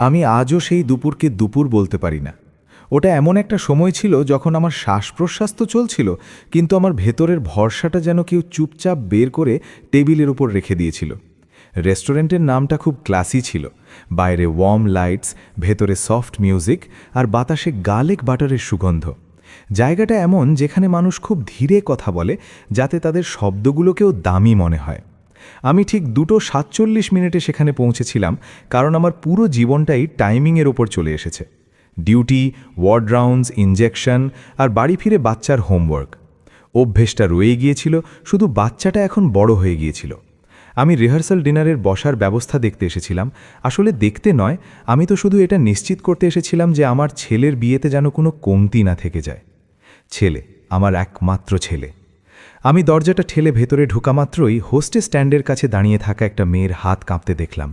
আমি আজও সেই দুপুরকে দুপুর বলতে পারি না। ওটা এমন একটা সময় ছিল যখন আমার শ্বাস-প্রশ্বাস তো চলছিল, কিন্তু আমার ভেতরের ভরসাটা যেন কেউ চুপচাপ বের করে টেবিলের উপর রেখে দিয়েছিল। রেস্টুরেন্টের নামটা খুব ক্লাসি ছিল। বাইরে ওয়ার্ম লাইটস, ভেতরে সফট মিউজিক, আর বাতাসে গার্লিক বাটারের সুগন্ধ। জায়গাটা এমন যেখানে মানুষ খুব ধীরে কথা বলে, যাতে তাদের শব্দগুলোকেও দামি মনে হয়। আমি ঠিক 2:47 সেখানে পৌঁছেছিলাম, কারণ আমার পুরো জীবনটাই টাইমিংয়ের ওপর চলে এসেছে। ডিউটি, ওয়ার্ড রাউন্ডস, ইনজেকশন, আর বাড়ি ফিরে বাচ্চার হোমওয়ার্ক। অভ্যেসটা রয়ে গিয়েছিল, শুধু বাচ্চাটা এখন বড় হয়ে গিয়েছিল। আমি রিহার্সাল ডিনারের বসার ব্যবস্থা দেখতে এসেছিলাম। আসলে দেখতে নয়, আমি তো শুধু এটা নিশ্চিত করতে এসেছিলাম যে আমার ছেলের বিয়েতে যেন কোনো কমতি না থেকে যায়। ছেলে, আমার একমাত্র ছেলে। আমি দরজাটা ঠেলে ভেতরে ঢোকামাত্রই হোস্টেস স্ট্যান্ডের কাছে দাঁড়িয়ে থাকা একটা মেয়ের হাত কাঁপতে দেখলাম।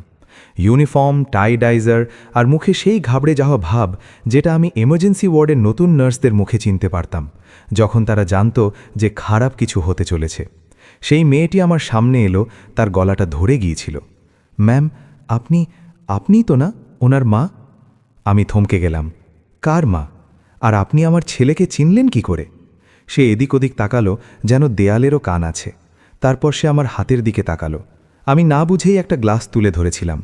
ইউনিফর্ম, টাই ডাইজার, আর মুখে সেই ঘাবড়ে যাওয়া ভাব, যেটা আমি এমার্জেন্সি ওয়ার্ডের নতুন নার্সদের মুখে চিনতে পারতাম যখন তারা জানত যে খারাপ কিছু হতে চলেছে। সেই মেয়েটি আমার সামনে এলো, তার গলাটা ধরে গিয়েছিল। ম্যাম, আপনিই তো না ওনার মা? আমি থমকে গেলাম। কার মা? আর আপনি আমার ছেলেকে চিনলেন কি করে? সে এদিক ওদিক তাকালো, যেন দেয়ালেরও কান আছে। তারপর সে আমার হাতের দিকে তাকালো। আমি না বুঝেই একটা গ্লাস তুলে ধরেছিলাম।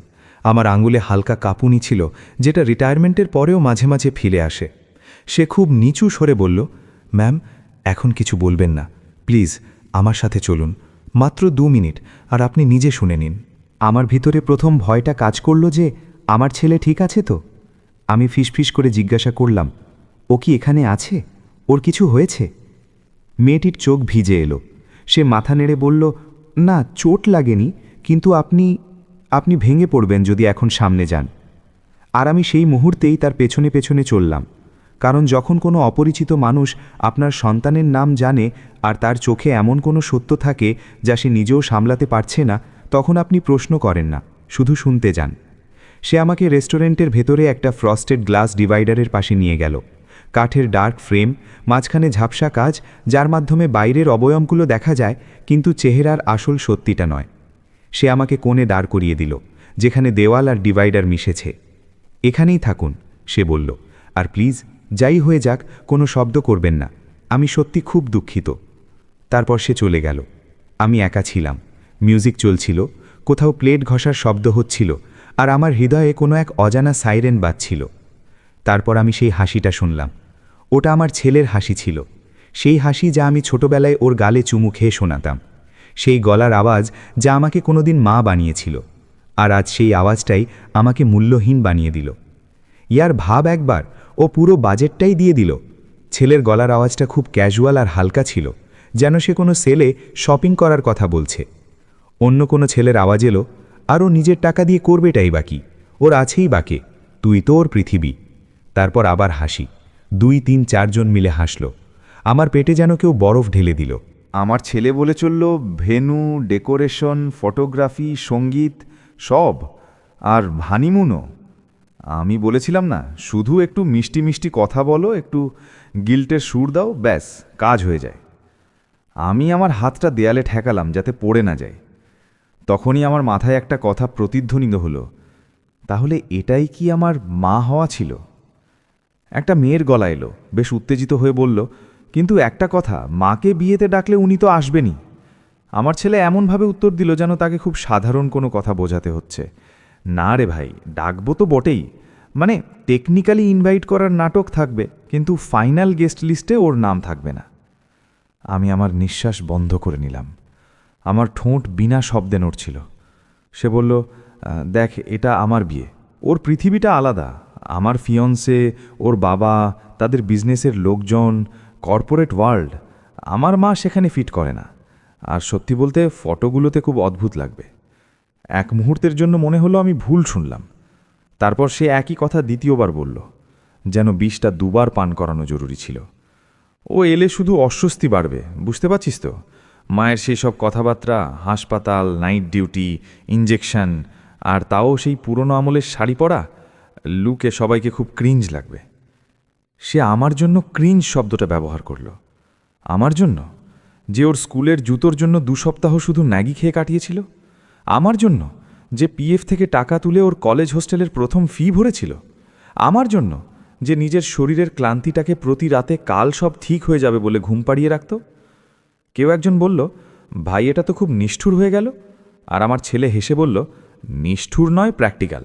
আমার আঙুলে হালকা কাঁপুনি ছিল, যেটা রিটায়ারমেন্টের পরেও মাঝে মাঝে ফিরে আসে। সে খুব নিচু স্বরে বলল, ম্যাম, এখন কিছু বলবেন না, প্লিজ আমার সাথে চলুন, মাত্র 2 মিনিট, আর আপনি নিজে শুনে নিন। আমার ভিতরে প্রথম ভয়টা কাজ করল যে আমার ছেলে ঠিক আছে তো। আমি ফিসফিস করে জিজ্ঞাসা করলাম, ও কি এখানে আছে? ওর কিছু হয়েছে? মেয়েটির চোখ ভিজে এলো। সে মাথা নেড়ে বলল, না, চোট লাগেনি, কিন্তু আপনি ভেঙে পড়বেন যদি এখন সামনে যান। আর আমি সেই মুহূর্তেই তার পেছনে পেছনে চললাম, কারণ যখন কোনো অপরিচিত মানুষ আপনার সন্তানের নাম জানে আর তার চোখে এমন কোনো সত্য থাকে যা সে নিজেও সামলাতে পারছে না, তখন আপনি প্রশ্ন করেন না, শুধু শুনতে যান। সে আমাকে রেস্টুরেন্টের ভেতরে একটা ফ্রস্টেড গ্লাস ডিভাইডারের পাশে নিয়ে গেল। কাঠের ডার্ক ফ্রেম, মাঝখানে ঝাপসা কাজ, যার মাধ্যমে বাইরের অবয়বগুলো দেখা যায়, কিন্তু চেহারার আসল সত্যিটা নয়। সে আমাকে কোণে দাঁড় করিয়ে দিল, যেখানে দেওয়াল আর ডিভাইডার মিশেছে। এখানেই থাকুন, সে বলল, আর প্লিজ, যাই হয়ে যাক, কোনো শব্দ করবেন না, আমি সত্যি খুব দুঃখিত। তারপর সে চলে গেল। আমি একা ছিলাম। মিউজিক চলছিল, কোথাও প্লেট ঘষার শব্দ হচ্ছিল, আর আমার হৃদয়ে কোনো এক অজানা সাইরেন বাজছিল। তারপর আমি সেই হাসিটা শুনলাম। ওটা আমার ছেলের হাসি ছিল, সেই হাসি যা আমি ছোটবেলায় ওর গালে চুমু খেয়ে শোনাতাম, সেই গলার আওয়াজ যা আমাকে কোনোদিন মা বানিয়েছিল, আর আজ সেই আওয়াজটাই আমাকে মূল্যহীন বানিয়ে দিল। ইয়ার ভাব একবার, ও পুরো বাজেটটাই দিয়ে দিল। ছেলের গলার আওয়াজটা খুব ক্যাজুয়াল আর হালকা ছিল, যেন সে কোনো সেলে শপিং করার কথা বলছে। অন্য কোনো ছেলের আওয়াজ এলো, আর ও নিজের টাকা দিয়ে করবেটাই বাকি, ওর আছেই বাকি, তুই তো ওর পৃথিবী। তারপর আবার হাসি, 2, 3, 4 জন মিলে হাসল। আমার পেটে যেন কেউ বরফ ঢেলে দিল। আমার ছেলে বলে চলল ভেন্যু, ডেকোরেশন, ফটোগ্রাফি, সঙ্গীত, সব, আর হানিমুনও। আমি বলেছিলাম না, শুধু একটু মিষ্টি মিষ্টি কথা বলো, একটু গিল্টের সুর দাও, ব্যাস কাজ হয়ে যায়। আমি আমার হাতটা দেয়ালে ঠেকালাম যাতে পড়ে না যায়। তখনই আমার মাথায় একটা কথা প্রতিধ্বনিত হলো, তাহলে এটাই কি আমার মা হওয়া ছিল? একটা মেয়ের গলা এলো, বেশ উত্তেজিত হয়ে বলল, কিন্তু একটা কথা, মাকে বিয়েতে ডাকলে উনি তো আসবেনই। আমার ছেলে এমনভাবে উত্তর দিল যেন তাকে খুব সাধারণ কোনো কথা বোঝাতে হচ্ছে। না রে ভাই, ডাকবো তো বটেই, মানে টেকনিক্যালি ইনভাইট করার নাটক থাকবে, কিন্তু ফাইনাল গেস্ট লিস্টে ওর নাম থাকবে না। আমি আমার নিঃশ্বাস বন্ধ করে নিলাম। আমার ঠোঁট বিনা শব্দে নড়ছিল। সে বলল, দেখ, এটা আমার বিয়ে, ওর পৃথিবীটা আলাদা। আমার ফিয়ন্সে, ওর বাবা, তাদের বিজনেসের লোকজন, কর্পোরেট ওয়ার্ল্ড। আমার মা সেখানে ফিট করে না। আর সত্যি বলতে ফটোগুলোতে খুব অদ্ভুত লাগবে। এক মুহূর্তের জন্য মনে হলো আমি ভুল শুনলাম। তারপর সে একই কথা দ্বিতীয়বার বলল, যেন বিষটা 2বার পান করানো জরুরি ছিল। ও এলে শুধু অস্বস্তি বাড়বে, বুঝতে পারছিস তো? মায়ের সেই সব কথাবার্তা, হাসপাতাল, নাইট ডিউটি, ইঞ্জেকশন, আর তাও সেই পুরনো আমলের শাড়ি পরা, লুকে সবাইকে খুব ক্রিঞ্জ লাগবে। সে আমার জন্য ক্রিঞ্জ শব্দটা ব্যবহার করল। আমার জন্য, যে ওর স্কুলের জুতোর জন্য 2 সপ্তাহ শুধু ম্যাগি খেয়ে কাটিয়েছিল। আমার জন্য, যে পিএফ থেকে টাকা তুলে ওর কলেজ হোস্টেলের প্রথম ফি ভরেছিল, আমার জন্য, যে নিজের শরীরের ক্লান্তিটাকে প্রতি রাতে কাল সব ঠিক হয়ে যাবে বলে ঘুম পাড়িয়ে রাখত। কেউ একজন বলল, ভাই এটা তো খুব নিষ্ঠুর হয়ে গেল। আর আমার ছেলে হেসে বলল, নিষ্ঠুর নয়, প্র্যাকটিক্যাল।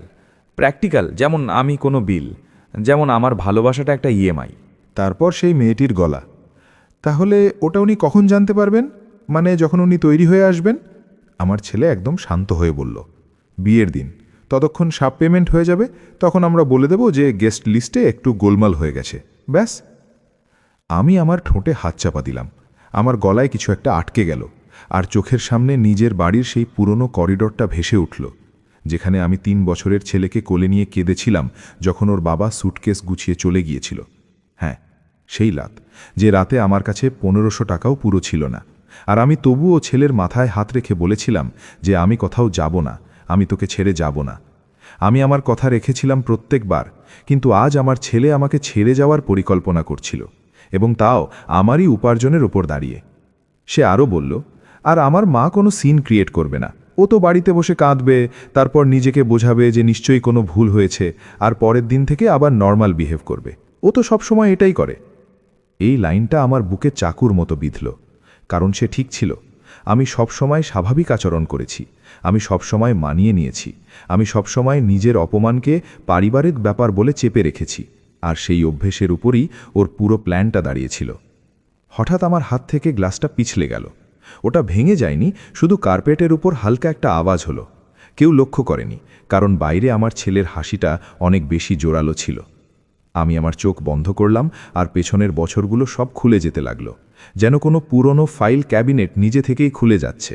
প্র্যাকটিক্যাল যেমন আমি কোনো বিল, যেমন আমার ভালোবাসাটা একটা ইএমআই। তারপর সেই মেয়েটির গলা। তাহলে ওটা উনি কখন জানতে পারবেন? মানে যখন উনি তৈরি হয়ে আসবেন? আমার ছেলে একদম শান্ত হয়ে বলল, বিয়ের দিন। ততক্ষণ সাব পেমেন্ট হয়ে যাবে, তখন আমরা বলে দেব যে গেস্ট লিস্টে একটু গোলমাল হয়ে গেছে, ব্যাস। আমি আমার ঠোঁটে হাত চাপা দিলাম। আমার গলায় কিছু একটা আটকে গেল, আর চোখের সামনে নিজের বাড়ির সেই পুরনো করিডোরটা ভেসে উঠল, যেখানে আমি 3 বছরের ছেলেকে কোলে নিয়ে কেঁদেছিলাম যখন ওর বাবা স্যুটকেস গুছিয়ে চলে গিয়েছিল। হ্যাঁ, সেই রাত, যে রাতে আমার কাছে 1500 টাকাও পুরো ছিল না, আর আমি তবুও ছেলের মাথায় হাত রেখে বলেছিলাম যে আমি কোথাও যাব না, আমি তোকে ছেড়ে যাব না। আমি আমার কথা রেখেছিলাম প্রত্যেকবার, কিন্তু আজ আমার ছেলে আমাকে ছেড়ে যাওয়ার পরিকল্পনা করছিল, এবং তাও আমারই উপার্জনের ওপর দাঁড়িয়ে। সে আরও বলল, আর আমার মা কোনো সিন ক্রিয়েট করবে না, ও তো বাড়িতে বসে কাঁদবে, তারপর নিজেকে বোঝাবে যে নিশ্চয়ই কোনো ভুল হয়েছে, আর পরের দিন থেকে আবার নর্মাল বিহেভ করবে। ও তো সবসময় এটাই করে। এই লাইনটা আমার বুকে চাকুর মতো বিঁধল, কারণ সে ঠিক ছিল। আমি সবসময় স্বাভাবিক আচরণ করেছি, আমি সবসময় মানিয়ে নিয়েছি, আমি সবসময় নিজের অপমানকে পারিবারিক ব্যাপার বলে চেপে রেখেছি, আর সেই অভ্যেসের উপরই ওর পুরো প্ল্যানটা দাঁড়িয়েছিল। হঠাৎ আমার হাত থেকে গ্লাসটা পিছলে গেল। ওটা ভেঙে যায়নি, শুধু কার্পেটের উপর হালকা একটা আওয়াজ হলো। কেউ লক্ষ্য করেনি, কারণ বাইরে আমার ছেলের হাসিটা অনেক বেশি জোরালো ছিল। আমি আমার চোখ বন্ধ করলাম, আর পেছনের বছরগুলো সব খুলে যেতে লাগলো, যেন কোনো পুরনো ফাইল ক্যাবিনেট নিজে থেকেই খুলে যাচ্ছে।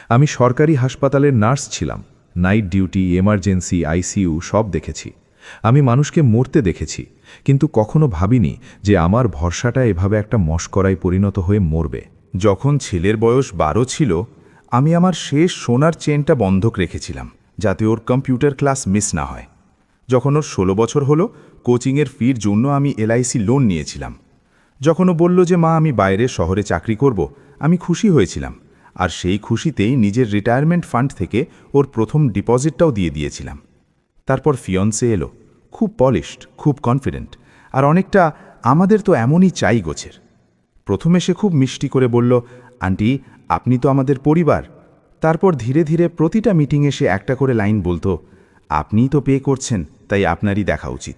আমি সরকারি হাসপাতালের নার্স ছিলাম, নাইট ডিউটি, এমার্জেন্সি, আইসিইউ সব দেখেছি। আমি মানুষকে মরতে দেখেছি, কিন্তু কখনো ভাবিনি যে আমার ভরসাটা এভাবে একটা মশকরায় পরিণত হয়ে মরবে। যখন ছেলের বয়স 12 ছিল, আমি আমার শেষ সোনার চেনটা বন্ধক রেখেছিলাম, যাতে ওর কম্পিউটার ক্লাস মিস না হয়। যখন ওর 16 বছর হলো, কোচিংয়ের ফির জন্য আমি এলআইসি লোন নিয়েছিলাম। যখন ও বলল যে মা আমি বাইরে শহরে চাকরি করব, আমি খুশি হয়েছিলাম, আর সেই খুশিতেই নিজের রিটায়ারমেন্ট ফান্ড থেকে ওর প্রথম ডিপোজিটটাও দিয়ে দিয়েছিলাম। তারপর ফিয়ন্সে এলো, খুব পলিশড, খুব কনফিডেন্ট, আর অনেকটা আমাদের তো এমনই চাই গোছের। প্রথমে সে খুব মিষ্টি করে বলল, আন্টি আপনি তো আমাদের পরিবার। তারপর ধীরে ধীরে প্রতিটা মিটিংয়ে সে একটা করে লাইন বলতো, আপনিই তো পে করছেন, তাই আপনারই দেখা উচিত।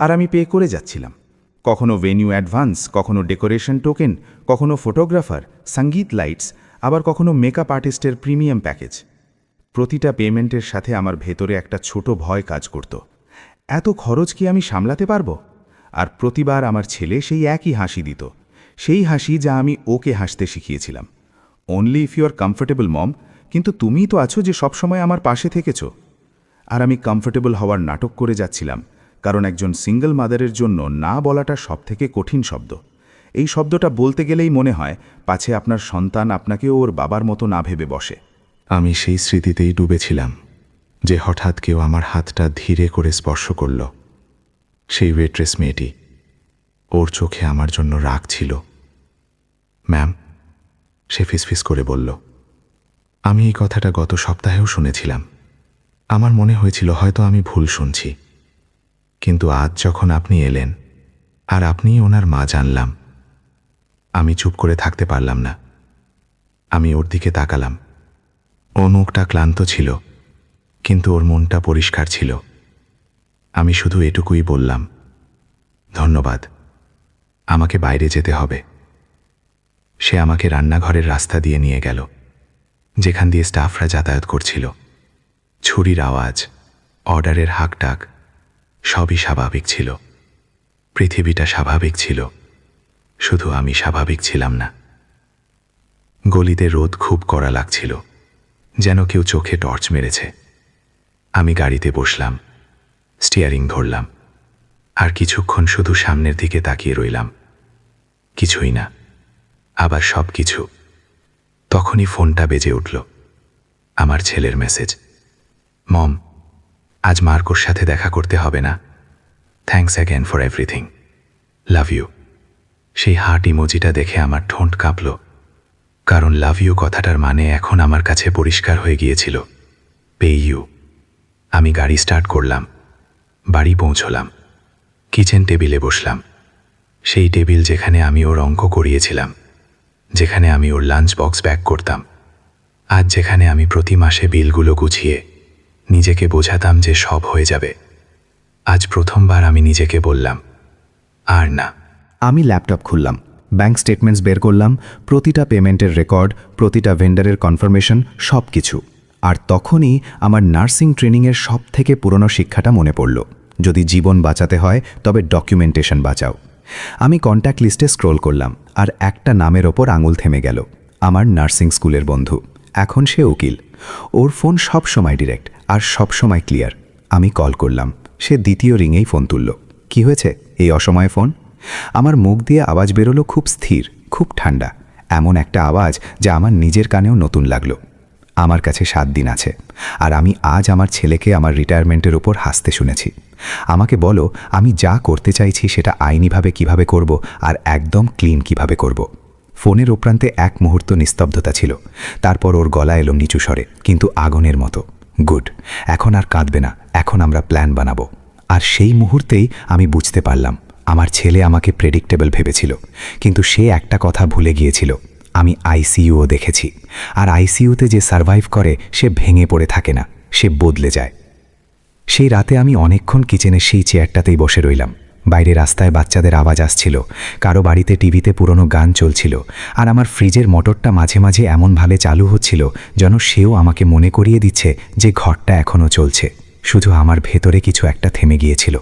আর আমি পে করে যাচ্ছিলাম, কখনো ভেন্যু অ্যাডভান্স, কখনো ডেকোরেশন টোকেন, কখনো ফটোগ্রাফার, সঙ্গীত লাইটস, আবার কখনো মেকআপ আর্টিস্টের প্রিমিয়াম প্যাকেজ। প্রতিটা পেমেন্টের সাথে আমার ভেতরে একটা ছোট ভয় কাজ করত, এত খরচ কি আমি সামলাতে পারবো? আর প্রতিবার আমার ছেলে সেই একই হাসি দিত, সেই হাসি যা আমি ওকে হাসতে শিখিয়েছিলাম। Only if you are comfortable mom, কিন্তু তুমিই তো আছো যে সবসময় আমার পাশে থেকেছ। আর আমি কমফোর্টেবল হওয়ার নাটক করে যাচ্ছিলাম, কারণ একজন সিঙ্গল মাদারের জন্য না বলাটা সবথেকে কঠিন শব্দ। এই শব্দটা বলতে গেলেই মনে হয় পাছে আপনার সন্তান আপনাকেও ওর বাবার মতো না ভেবে বসে। আমি সেই স্মৃতিতেই ডুবেছিলাম, যে হঠাৎ কেউ আমার হাতটা ধীরে করে স্পর্শ করল। সেই ওয়েট্রেস মেয়েটি, ওর চোখে আমার জন্য রাগ ছিল। ম্যাম, সে ফিসফিস করে বলল। আমি এই কথাটা গত সপ্তাহেও শুনেছিলাম। আমার মনে হয়েছিল হয়তো আমি ভুল শুনছি, কিন্তু আজ যখন আপনি এলেন আর আপনিই ওনার মা জানলাম, আমি চুপ করে থাকতে পারলাম না। আমি ওর দিকে তাকালাম। ও মুখটা ক্লান্ত ছিল, কিন্তু ওর মনটা পরিষ্কার ছিল। আমি শুধু এটুকুই বললাম, ধন্যবাদ, আমাকে বাইরে যেতে হবে। সে আমাকে রান্নাঘরের রাস্তা দিয়ে নিয়ে গেল, যেখান দিয়ে স্টাফরা যাতায়াত করছিল। ছুরির আওয়াজ, অর্ডারের হাঁকডাক, সবই স্বাভাবিক ছিল। পৃথিবীটা স্বাভাবিক ছিল, শুধু আমি স্বাভাবিক ছিলাম না। গলিতে রোদ খুব কড়া লাগছিল, যেন কেউ চোখে টর্চ মেরেছে। আমি গাড়িতে বসলাম, স্টিয়ারিং ধরলাম, আর কিছুক্ষণ শুধু সামনের দিকে তাকিয়ে রইলাম। কিছুই না, আবার সব কিছু। তখনই ফোনটা বেজে উঠল। আমার ছেলের মেসেজ, মম, আজ মার্কোর সাথে দেখা করতে হবে না। Thanks again for everything, love you. সেই হার্ট ইমোজিটা দেখে আমার ঠোঁট কাঁপল, কারণ লাভ ইউ কথাটার মানে এখন আমার কাছে পরিষ্কার হয়ে গিয়েছিল। পে ইউ। আমি গাড়ি স্টার্ট করলাম, বাড়ি পৌঁছলাম, কিচেন টেবিলে বসলাম। সেই টেবিল যেখানে আমি ওর অঙ্ক করিয়েছিলাম, যেখানে আমি ওর লাঞ্চ বক্স ব্যাক করতাম, আজ যেখানে আমি প্রতি মাসে বিলগুলো গুছিয়ে নিজেকে বোঝাতাম যে সব হয়ে যাবে, আজ প্রথমবার আমি নিজেকে বললাম, আর না। আমি ল্যাপটপ খুললাম, ব্যাংক স্টেটমেন্টস বের করলাম, প্রতিটা পেমেন্টের রেকর্ড, প্রতিটা ভেন্ডারের কনফার্মেশন, সব কিছু। আর তখনই আমার নার্সিং ট্রেনিংয়ের সব থেকে পুরনো শিক্ষাটা মনে পড়ল, যদি জীবন বাঁচাতে হয় তবে ডকুমেন্টেশন বাঁচাও। আমি কন্ট্যাক্ট লিস্টে স্ক্রোল করলাম, আর একটা নামের ওপর আঙুল থেমে গেল, আমার নার্সিং স্কুলের বন্ধু। এখন সে উকিল। ওর ফোন সব সময় ডিরেক্ট আর সব সময় ক্লিয়ার। আমি কল করলাম, সে দ্বিতীয় রিংয়েই ফোন তুলল। কি হয়েছে এই অসময়ে ফোন? আমার মুখ দিয়ে আওয়াজ বেরোলো খুব স্থির, খুব ঠান্ডা, এমন একটা আওয়াজ যা আমার নিজের কানেও নতুন লাগলো। আমার কাছে 7 দিন আছে, আর আমি আজ আমার ছেলেকে আমার রিটায়ারমেন্টের ওপর হাসতে শুনেছি। আমাকে বলো আমি যা করতে চাইছি সেটা আইনিভাবে কিভাবে করব, আর একদম ক্লিন কিভাবে করব। ফোনের ওপ্রান্তে এক মুহূর্ত নিস্তব্ধতা ছিল, তারপর ওর গলা এলো নিচু স্বরে, কিন্তু আগুনের মতো। গুড, এখন আর কাঁদবে না, এখন আমরা প্ল্যান বানাবো। আর সেই মুহূর্তেই আমি বুঝতে পারলাম, আমার ছেলে আমাকে প্রেডিক্টেবল ভেবেছিল, কিন্তু সে একটা কথা ভুলে গিয়েছিল, আমি আইসিইউও দেখেছি। আর আইসিইউতে যে সারভাইভ করে সে ভেঙে পড়ে থাকে না, সে বদলে যায়। সেই রাতে আমি অনেকক্ষণ কিচেনের সেই চেয়ারটাতেই বসে রইলাম। বাইরে রাস্তায় বাচ্চাদের আওয়াজ আসছিল, কারো বাড়িতে টিভিতে পুরনো গান চলছিল, আর আমার ফ্রিজের মোটরটা মাঝে মাঝে এমনভাবে চালু হচ্ছিল যেন সেও আমাকে মনে করিয়ে দিচ্ছে যে ঘরটা এখনও চলছে। শুধু আমার ভেতরে কিছু একটা থেমে গিয়েছিল।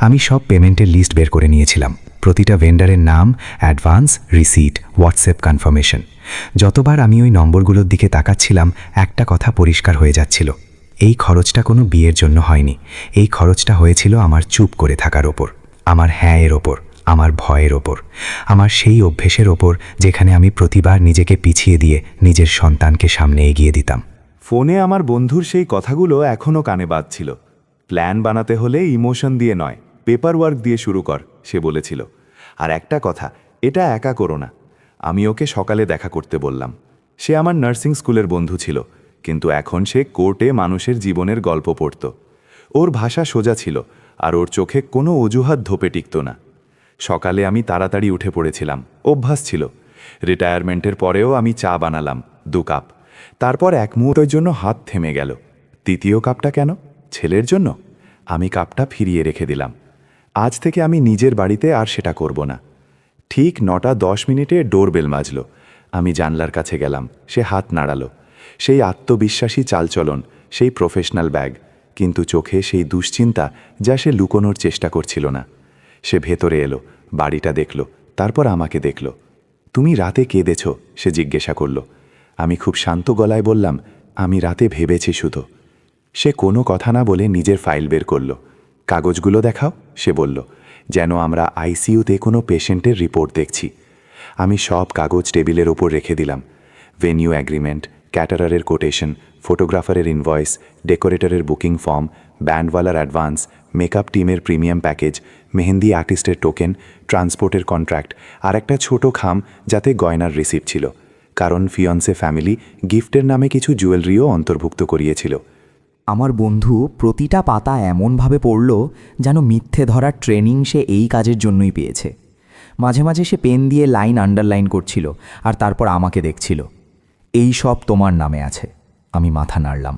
আমি সব পেমেন্টের লিস্ট বের করে নিয়েছিলাম, প্রতিটা ভেন্ডারের নাম, অ্যাডভান্স, রিসিট, হোয়াটসঅ্যাপ কনফার্মেশন। যতবার আমি ওই নম্বরগুলোর দিকে তাকাচ্ছিলাম, একটা কথা পরিষ্কার হয়ে যাচ্ছিল, এই খরচটা কোনো বিয়ের জন্য হয়নি। এই খরচটা হয়েছিল আমার চুপ করে থাকার ওপর, আমার হ্যাঁ এর ওপর, আমার ভয়ের ওপর, আমার সেই অভ্যেসের ওপর যেখানে আমি প্রতিবার নিজেকে পিছিয়ে দিয়ে নিজের সন্তানকে সামনে এগিয়ে দিতাম। ফোনে আমার বন্ধুর সেই কথাগুলো এখনও কানে বাজছিল। প্ল্যান বানাতে হলে ইমোশন দিয়ে নয়, পেপার ওয়ার্ক দিয়ে শুরু কর, সে বলেছিল। আর একটা কথা, এটা একা করো না। আমি ওকে সকালে দেখা করতে বললাম। সে আমার নার্সিং স্কুলের বন্ধু ছিল, কিন্তু এখন সে কোর্টে মানুষের জীবনের গল্প পড়ত। ওর ভাষা সোজা ছিল, আর ওর চোখে কোনো অজুহাত ধোপে টিকত না। সকালে আমি তাড়াতাড়ি উঠে পড়েছিলাম, অভ্যাস ছিল। রিটায়ারমেন্টের পরেও আমি চা বানালাম 2 কাপ। তারপর এক মুহূর্তের জন্য হাত থেমে গেল। তৃতীয় কাপটা কেন? ছেলের জন্য? আমি কাপটা ফিরিয়ে রেখে দিলাম। আজ থেকে আমি নিজের বাড়িতে আর সেটা করব না। ঠিক 9:10 ডোরবেল বাজল। আমি জানলার কাছে গেলাম, সে হাত নাড়ালো। সেই আত্মবিশ্বাসী চালচলন, সেই প্রফেশনাল ব্যাগ, কিন্তু চোখে সেই দুশ্চিন্তা যা সে লুকোনোর চেষ্টা করছিল না। সে ভেতরে এলো, বাড়িটা দেখল, তারপর আমাকে দেখল। তুমি রাতে কেঁদেছ? সে জিজ্ঞাসা করল। আমি খুব শান্ত গলায় বললাম, আমি রাতে ভেবেছি শুধু। সে কোনো কথা না বলে নিজের ফাইল বের করল। কাগজগুলো দেখাও, সে বলল, যেন আমরা আইসিইউতে কোনো পেশেন্টের রিপোর্ট দেখছি। আমি সব কাগজ টেবিলের ওপর রেখে দিলাম। ভেনিউ অ্যাগ্রিমেন্ট, ক্যাটারারের কোটেশন, ফটোগ্রাফারের ইনভয়েস, ডেকোরেটরের বুকিং ফর্ম, ব্যান্ডওয়ালার অ্যাডভান্স, মেকআপ টিমের প্রিমিয়াম প্যাকেজ, মেহেন্দি আর্টিস্টের টোকেন, ট্রান্সপোর্টের কন্ট্রাক্ট, আর একটা ছোট খাম যাতে গয়নার রিসিপ্ট ছিল, কারণ ফিয়ন্সে ফ্যামিলি গিফটের নামে কিছু জুয়েলারিও অন্তর্ভুক্ত করিয়েছিল। আমার বন্ধু প্রতিটা পাতা এমনভাবে পড়ল যেন মিথ্যে ধরার ট্রেনিং সে এই কাজের জন্যই পেয়েছে। মাঝে মাঝে সে পেন দিয়ে লাইন আন্ডারলাইন করছিল, আর তারপর আমাকে দেখছিল। এই সব তোমার নামে আছে। আমি মাথা নাড়লাম।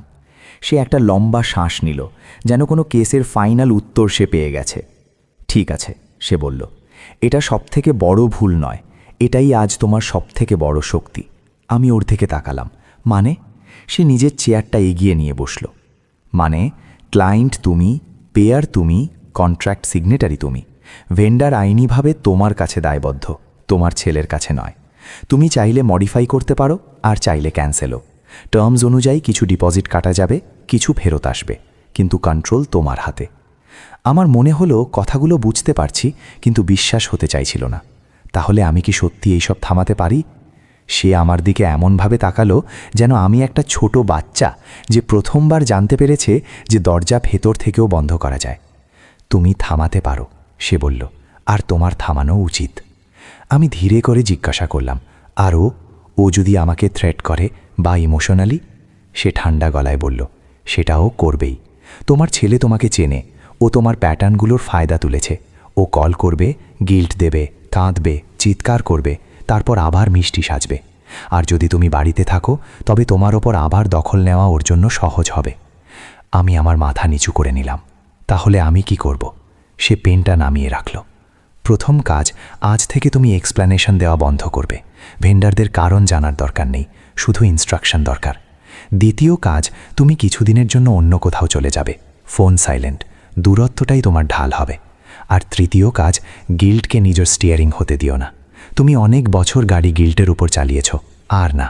সে একটা লম্বা শ্বাস নিল, যেন কোনো কেসের ফাইনাল উত্তর সে পেয়ে গেছে। ঠিক আছে, সে বলল, এটা সবথেকে বড় ভুল নয়, এটাই আজ তোমার সবথেকে বড় শক্তি। আমি ওর থেকে তাকালাম। মানে? সে নিজের চেয়ারটা এগিয়ে নিয়ে বসল। মানে, ক্লায়েন্ট তুমি, পেয়ার তুমি, কন্ট্রাক্ট সিগনেটারি তুমি। ভেন্ডার আইনিভাবে তোমার কাছে দায়বদ্ধ, তোমার ছেলের কাছে নয়। তুমি চাইলে মডিফাই করতে পারো, আর চাইলে ক্যান্সেলও। টার্মস অনুযায়ী কিছু ডিপোজিট কাটা যাবে, কিছু ফেরত আসবে, কিন্তু কন্ট্রোল তোমার হাতে। আমার মনে হলো কথাগুলো বুঝতে পারছি, কিন্তু বিশ্বাস হতে চাইছিল না। তাহলে আমি কি সত্যি এইসব থামাতে পারি? সে আমার দিকে এমনভাবে তাকালো যেন আমি একটা ছোট বাচ্চা যে প্রথমবার জানতে পেরেছে যে দরজা ভেতর থেকেও বন্ধ করা যায়। তুমি থামাতে পারো, সে বলল, আর তোমার থামানো উচিত। আমি ধীরে করে জিজ্ঞাসা করলাম, আর ও যদি আমাকে থ্রেট করে বা ইমোশনালি? সে ঠান্ডা গলায় বলল, সেটাও করবেই। তোমার ছেলে তোমাকে চেনে, ও তোমার প্যাটার্নগুলোর ফায়দা তুলেছে। ও কল করবে, গিল্ট দেবে, কাঁদবে, চিৎকার করবে, তারপর আবার মিষ্টি সাজবে। আর যদি তুমি বাড়িতে থাকো, তবে তোমার ওপর আবার দখল নেওয়া ওর জন্য সহজ হবে। আমি আমার মাথা নিচু করে নিলাম। তাহলে আমি কি করব? সে পেনটা নামিয়ে রাখল। প্রথম কাজ, আজ থেকে তুমি এক্সপ্ল্যানেশন দেওয়া বন্ধ করবে। ভেন্ডারদের কারণ জানার দরকার নেই, শুধু ইনস্ট্রাকশন দরকার। দ্বিতীয় কাজ, তুমি কিছুদিনের জন্য অন্য কোথাও চলে যাবে। ফোন সাইলেন্ট, দূরত্বটাই তোমার ঢাল হবে। আর তৃতীয় কাজ, গিল্টকে নিজের স্টিয়ারিং হতে দিও না। তুমি অনেক বছর গাড়ি গিল্টের উপর চালিয়েছ, আর না।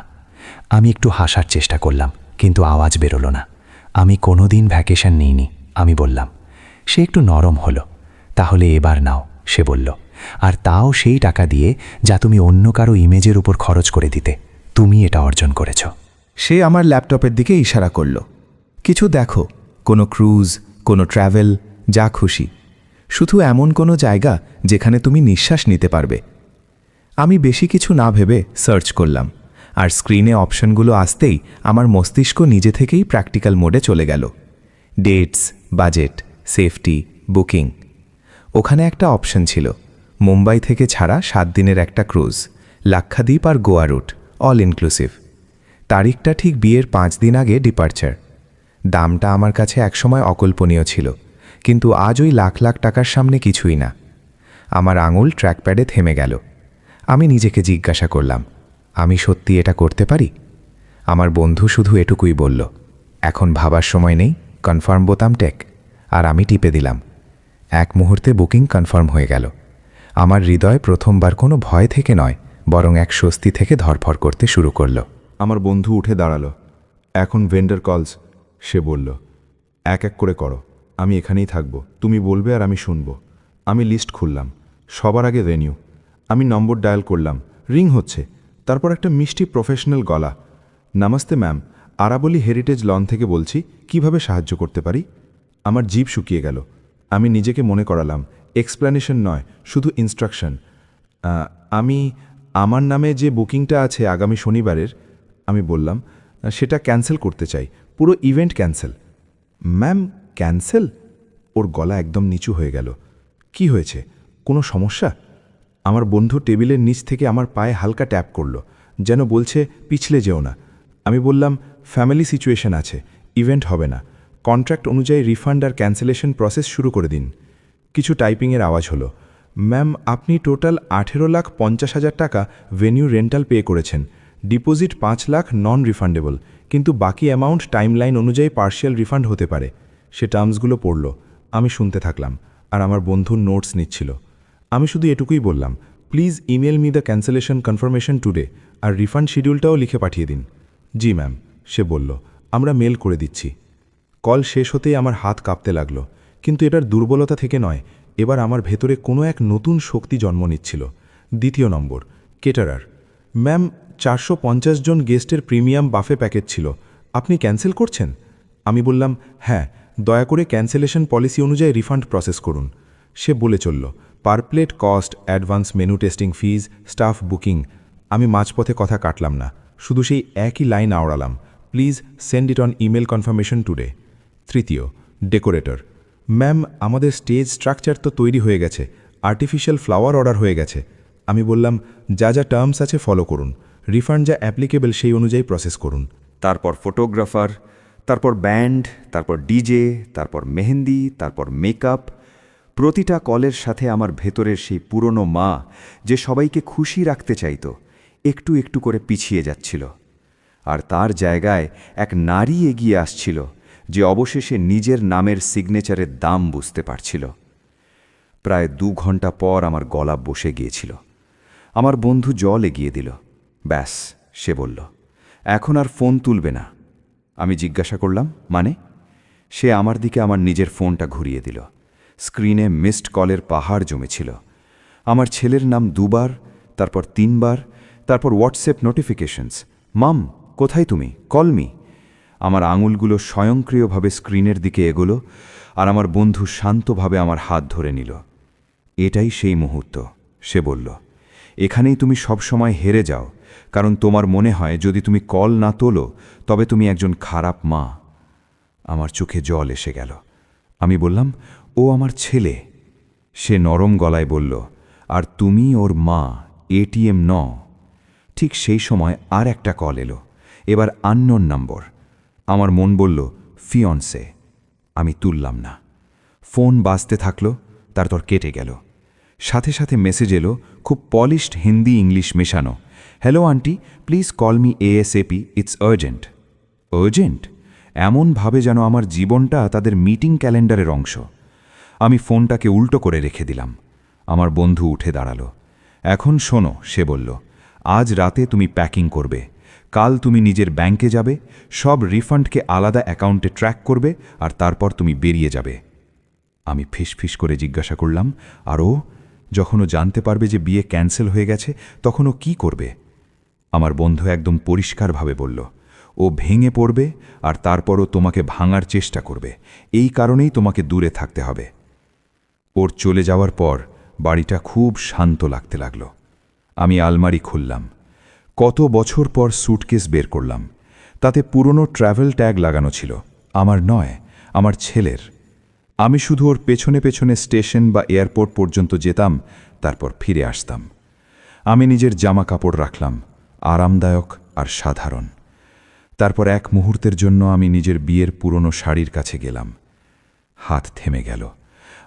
আমি একটু হাসার চেষ্টা করলাম, কিন্তু আওয়াজ বেরোলো না। আমি কোনোদিন ভ্যাকেশন নিইনি, আমি বললাম। সে একটু নরম হলো। তাহলে এবার নাও, সে বলল। আর তাও সেই টাকা দিয়ে যা তুমি অন্য কারো ইমেজের উপর খরচ করে দিতে। তুমি এটা অর্জন করেছ। সে আমার ল্যাপটপের দিকে ইশারা করল। কিছু দেখো, কোনো ক্রুজ, কোনো ট্র্যাভেল, যা খুশি। শুধু এমন কোনো জায়গা যেখানে তুমি নিঃশ্বাস নিতে পারবে। আমি বেশি কিছু না ভেবে সার্চ করলাম, আর স্ক্রিনে অপশনগুলো আসতেই আমার মস্তিষ্ক নিজে থেকেই প্র্যাকটিক্যাল মোডে চলে গেল। Dates, budget, safety, booking. ওখানে একটা অপশন ছিল, মুম্বাই থেকে ছাড়া 7 দিনের একটা ক্রুজ, লাক্ষাদ্বীপ আর গোয়া রুট, অল ইনক্লুসিভ। তারিখটা ঠিক বিয়ের 5 দিন আগে ডিপার্চার। দামটা আমার কাছে একসময় অকল্পনীয় ছিল, কিন্তু আজ ওই লাখ লাখ টাকার সামনে কিছুই না। আমার আঙুল ট্র্যাকপ্যাডে থেমে গেল। আমি নিজেকে জিজ্ঞাসা করলাম, আমি সত্যি এটা করতে পারি? আমার বন্ধু শুধু এটুকুই বলল, এখন ভাবার সময় নেই, কনফার্ম বোতাম টেক। আর আমি টিপে দিলাম। এক মুহূর্তে বুকিং কনফার্ম হয়ে গেল। আমার হৃদয় প্রথমবার কোনো ভয় থেকে নয়, বরং এক স্বস্তি থেকে ধরফর করতে শুরু করল। আমার বন্ধু উঠে দাঁড়ালো। এখন ভেন্ডার কলস, সে বলল। এক এক করে করো, আমি এখানেই থাকব, তুমি বলবে আর আমি শুনব। আমি লিস্ট খুললাম। সবার আগে ভেনিউ। আমি নম্বর ডায়াল করলাম, রিং হচ্ছে। তারপর একটা মিষ্টি প্রফেশনাল গলা। নমস্তে ম্যাম, আরাবলি হেরিটেজ লন থেকে বলছি, কিভাবে সাহায্য করতে পারি? আমার জিভ শুকিয়ে গেল। আমি নিজেকে মনে করালাম, এক্সপ্লেনেশন নয়, শুধু ইনস্ট্রাকশন। আমার নামে যে বুকিংটা আছে আগামী শনিবারের, আমি বললাম, সেটা ক্যান্সেল করতে চাই, পুরো ইভেন্ট ক্যান্সেল। Ma'am, cancel? ওর গলা একদম নিচু হয়ে গেল। কি হয়েছে, কোনো সমস্যা? আমার বন্ধু টেবিলের নিচ থেকে আমার পায়ে হালকা ট্যাপ করল, যেন বলছে পিছলে যেও না। আমি বললাম, ফ্যামিলি সিচুয়েশন আছে, ইভেন্ট হবে না। কন্ট্রাক্ট অনুযায়ী রিফান্ড আর ক্যান্সেলেশন প্রসেস শুরু করে দিন। কিছু টাইপিংয়ের আওয়াজ হলো। ম্যাম, আপনি টোটাল 18,50,000 টাকা ভেনিউ রেন্টাল পে করেছেন। ডিপোজিট 5 লাখ নন রিফান্ডেবল, কিন্তু বাকি অ্যামাউন্ট টাইমলাইন অনুযায়ী পার্শিয়াল রিফান্ড হতে পারে। সে টার্মসগুলো পড়ল। আমি শুনতে থাকলাম, আর আমার বন্ধু নোটস নিচ্ছিল। আমি শুধু এটুকুই বললাম, please email me the cancellation confirmation today, আর রিফান্ড শিডিউলটাও লিখে পাঠিয়ে দিন। জি ম্যাম, সে বলল, আমরা মেল করে দিচ্ছি। কল শেষ হতেই আমার হাত কাঁপতে লাগল, কিন্তু এটার দুর্বলতা থেকে নয়, এবার আমার ভেতরে কোনো এক নতুন শক্তি জন্ম নিচ্ছিল। দ্বিতীয় নম্বর, কেটারার। ম্যাম, 450 জন গেস্টের প্রিমিয়াম বাফে প্যাকেজ ছিল, আপনি ক্যান্সেল করছেন? আমি বললাম, হ্যাঁ, দয়া করে ক্যান্সেলেশন পলিসি অনুযায়ী রিফান্ড প্রসেস করুন। সে বলে চলল, per plate cost, advance menu tasting fees, staff booking. আমি মাঝপথে কথা কাটলাম না, শুধু সেই একই লাইন আওড়ালাম, please send it on email confirmation today. তৃতীয়, ডেকোরেটর। ম্যাম, আমাদের স্টেজ স্ট্রাকচার তো তৈরি হয়ে গেছে, আর্টিফিশিয়াল ফ্লাওয়ার অর্ডার হয়ে গেছে। আমি বললাম, যা যা টার্মস আছে ফলো করুন, রিফান্ড যা অ্যাপ্লিকেবল সেই অনুযায়ী প্রসেস করুন। তারপর ফটোগ্রাফার, তারপর ব্যান্ড, তারপর ডিজে, তারপর মেহেন্দি, তারপর মেকআপ। প্রতিটা কলের সাথে আমার ভেতরের সেই পুরনো মা, যে সবাইকে খুশি রাখতে চাইত, একটু একটু করে পিছিয়ে যাচ্ছিল। আর তার জায়গায় এক নারী এগিয়ে আসছিল, যে অবশেষে নিজের নামের সিগনেচারের দাম বুঝতে পারছিল। প্রায় 2 ঘন্টা পর আমার গলা বসে গিয়েছিল। আমার বন্ধু জল এগিয়ে দিল। ব্যাস, সে বলল, এখন আর ফোন তুলবে না। আমি জিজ্ঞাসা করলাম, মানে? সে আমার দিকে আমার নিজের ফোনটা ঘুরিয়ে দিল। স্ক্রিনে মিসড কলের পাহাড় জমেছিল। আমার ছেলের নাম 2 বার, তারপর 3 বার, তারপর হোয়াটসঅ্যাপ নোটিফিকেশনস, মাম কোথায় তুমি, কল মি। আমার আঙুলগুলো স্বয়ংক্রিয়ভাবে স্ক্রিনের দিকে এগোলো, আর আমার বন্ধু শান্তভাবে আমার হাত ধরে নিল। এটাই সেই মুহূর্ত, সে বলল। এখানেই তুমি সবসময় হেরে যাও, কারণ তোমার মনে হয় যদি তুমি কল না তোলো তবে তুমি একজন খারাপ মা। আমার চোখে জল এসে গেল। আমি বললাম, ও আমার ছেলে। সে নরম গলায় বলল, আর তুমি ওর মা, এটিএম ন। ঠিক সেই সময় আর একটা কল এলো, এবার আননোন নম্বর। আমার মন বলল, ফিয়ন্সে। আমি তুললাম না। ফোন বাজতে থাকলো, তারপর কেটে গেল। সাথে সাথে মেসেজ এলো, খুব পলিশড হিন্দি ইংলিশ মেশানো। Hello aunty, please call me ASAP, it's urgent. Urgent? এমনভাবে যেন আমার জীবনটা তাদের মিটিং ক্যালেন্ডারের অংশ। আমি ফোনটাকে উল্টো করে রেখে দিলাম। আমার বন্ধু উঠে দাঁড়ালো। এখন শোনো, সে বলল, আজ রাতে তুমি প্যাকিং করবে, কাল তুমি নিজের ব্যাংকে যাবে, সব রিফান্ডকে আলাদা অ্যাকাউন্টে ট্র্যাক করবে, আর তারপর তুমি বেরিয়ে যাবে। আমি ফিসফিস করে জিজ্ঞাসা করলাম, আর ও যখন ও জানতে পারবে যে বিয়ে ক্যান্সেল হয়ে গেছে, তখন ও কী করবে? আমার বন্ধু একদম পরিষ্কারভাবে বলল, ও ভেঙে পড়বে, আর তারপরও তোমাকে ভাঙার চেষ্টা করবে। এই কারণেই তোমাকে দূরে থাকতে হবে। ওর চলে যাওয়ার পর বাড়িটা খুব শান্ত লাগতে লাগল। আমি আলমারি খুললাম, কত বছর পর স্যুটকেস বের করলাম। তাতে পুরনো ট্র্যাভেল ট্যাগ লাগানো ছিল, আমার নয়, আমার ছেলের। আমি শুধু ওর পেছনে পেছনে স্টেশন বা এয়ারপোর্ট পর্যন্ত যেতাম, তারপর ফিরে আসতাম। আমি নিজের জামা কাপড় রাখলাম, আরামদায়ক আর সাধারণ। তারপর এক মুহূর্তের জন্য আমি নিজের বিয়ের পুরনো শাড়ির কাছে গেলাম। হাত থেমে গেল।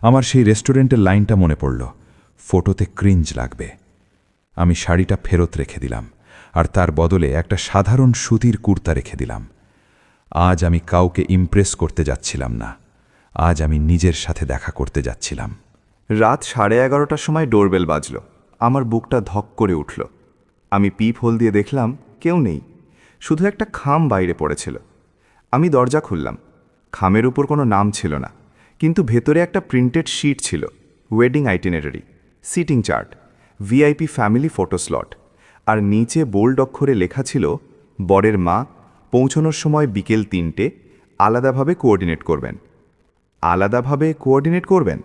আমার সেই রেস্টুরেন্টের লাইনটা মনে পড়ল, ফটোতে ক্রিঞ্জ লাগবে। আমি শাড়িটা ফেরত রেখে দিলাম, আর তার বদলে একটা সাধারণ সুতির কুর্তা রেখে দিলাম। আজ আমি কাউকে ইমপ্রেস করতে যাচ্ছিলাম না, আজ আমি নিজের সাথে দেখা করতে যাচ্ছিলাম। রাত 11:30টার সময় ডোরবেল বাজল। আমার বুকটা ধক করে উঠল। আমি পিপ হোল দিয়ে দেখলাম কেউ নেই, শুধু একটা খাম বাইরে পড়েছিল। আমি দরজা খুললাম। খামের উপর কোনো নাম ছিল না, কিন্তু ভেতরে একটা প্রিন্টেড শিট ছিল, wedding itinerary, seating chart, VIP family photo slot, আর নিচে বোল্ড অক্ষরে লেখা ছিল, বরের মা পৌঁছানোর সময় বিকেল 3টে, আলাদাভাবে কোঅর্ডিনেট করবেন। আলাদাভাবে কোঅর্ডিনেট করবেন?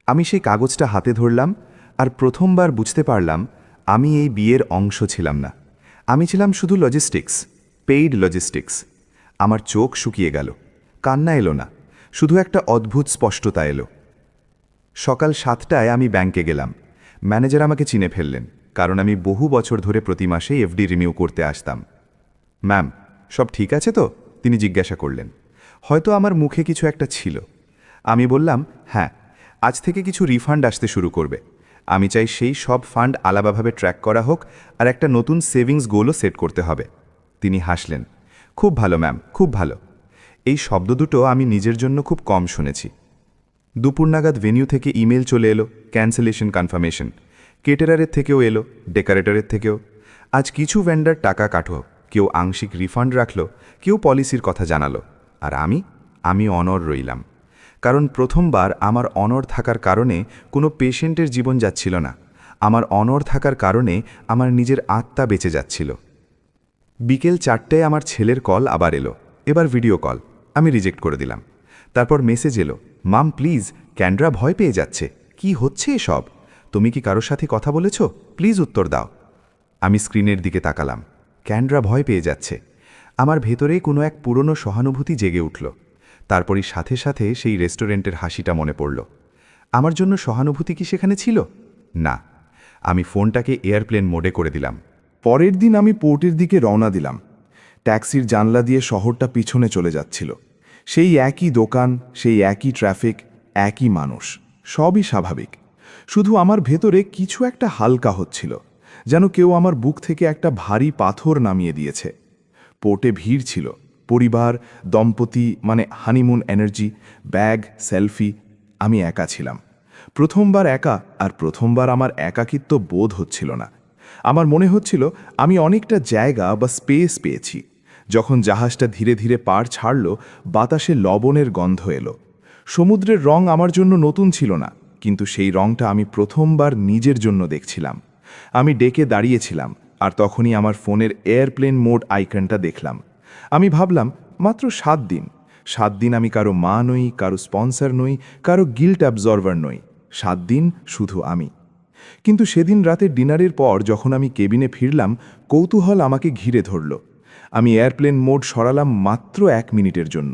আমি সেই কাগজটা হাতে ধরলাম, আর প্রথমবার বুঝতে পারলাম আমি এই বিয়ের অংশ ছিলাম না। আমি ছিলাম শুধু লজিস্টিক্স, পেইড লজিস্টিক্স। আমার চোখ শুকিয়ে গেল, কান্না এলো না, শুধু একটা অদ্ভুত স্পষ্টতা এলো। সকাল 7টায় আমি ব্যাংকে গেলাম। ম্যানেজার আমাকে চিনে ফেললেন, কারণ আমি বহু বছর ধরে প্রতি মাসেই এফডি রিনিউ করতে আসতাম। ম্যাম, সব ঠিক আছে তো? তিনি জিজ্ঞাসা করলেন। হয়তো আমার মুখে কিছু একটা ছিল। আমি বললাম, হ্যাঁ, আজ থেকে কিছু রিফান্ড আসতে শুরু করবে। আমি চাই সেই সব ফান্ড আলাদাভাবে ট্র্যাক করা হোক, আর একটা নতুন সেভিংস গোলও সেট করতে হবে। তিনি হাসলেন। খুব ভালো ম্যাম, খুব ভালো। এই শব্দ দুটো আমি নিজের জন্য খুব কম শুনেছি। দুপুর নাগাদ ভেনিউ থেকে ইমেল চলে এলো, ক্যান্সেলেশন কনফার্মেশন। কেটারারের থেকেও এলো, ডেকোরেটরের থেকেও। আজ কিছু ভেন্ডার টাকা কাটো, কেউ আংশিক রিফান্ড রাখলো, কেউ পলিসির কথা জানালো। আর আমি অনড় রইলাম। কারণ প্রথমবার আমার অনড় থাকার কারণে কোনো পেশেন্টের জীবন যাচ্ছিল না, আমার অনড় থাকার কারণে আমার নিজের আত্মা বেঁচে যাচ্ছিল। বিকেল 4টায় আমার ছেলের কল আবার এলো, এবার ভিডিও কল। আমি রিজেক্ট করে দিলাম। তারপর মেসেজ এলো, মাম প্লিজ, ক্যান্ড্রা ভয় পেয়ে যাচ্ছে, কি হচ্ছে এসব? তুমি কি কারোর সাথে কথা বলেছ? প্লিজ উত্তর দাও। আমি স্ক্রিনের দিকে তাকালাম। ক্যান্ড্রা ভয় পেয়ে যাচ্ছে। আমার ভেতরে কোনো এক পুরনো সহানুভূতি জেগে উঠল। তারপরই সাথে সাথে সেই রেস্টুরেন্টের হাসিটা মনে পড়ল। আমার জন্য সহানুভূতি কি সেখানে ছিল? না। আমি ফোনটাকে এয়ারপ্লেন মোডে করে দিলাম। পরের দিন আমি পোর্টের দিকে রওনা দিলাম। ট্যাক্সির জানলা দিয়ে শহরটা পিছনে চলে যাচ্ছিল। সেই একই দোকান, সেই একই ট্রাফিক, একই মানুষ, সবই স্বাভাবিক। শুধু আমার ভেতরে কিছু একটা হালকা হচ্ছিল, যেন কেউ আমার বুক থেকে একটা ভারী পাথর নামিয়ে দিয়েছে। পোর্টে ভিড় ছিল, পরিবার, দম্পতি, মানে হানিমুন এনার্জি, ব্যাগ, সেলফি। আমি একা ছিলাম। প্রথমবার একা, আর প্রথমবার আমার একাকিত্ব বোধ হচ্ছিল না। আমার মনে হচ্ছিল আমি অনেকটা জায়গা বা স্পেস পেয়েছি। যখন জাহাজটা ধীরে ধীরে পাড় ছাড়ল, বাতাসে লবণের গন্ধ এলো। সমুদ্রের রং আমার জন্য নতুন ছিল না, কিন্তু সেই রংটা আমি প্রথমবার নিজের জন্য দেখছিলাম। আমি ডেকে দাঁড়িয়েছিলাম, আর তখনই আমার ফোনের এয়ারপ্লেন মোড আইকনটা দেখলাম। আমি ভাবলাম, মাত্র 7 দিন। 7 দিন আমি কারো মা নই, কারো স্পন্সর নই, কারো গিল্ট অ্যাবজর্ভার নই। 7 দিন শুধু আমি। কিন্তু সেদিন রাতের ডিনারের পর যখন আমি কেবিনে ফিরলাম, কৌতূহল আমাকে ঘিরে ধরল। আমি এয়ারপ্লেন মোড সরালাম মাত্র 1 মিনিটের জন্য,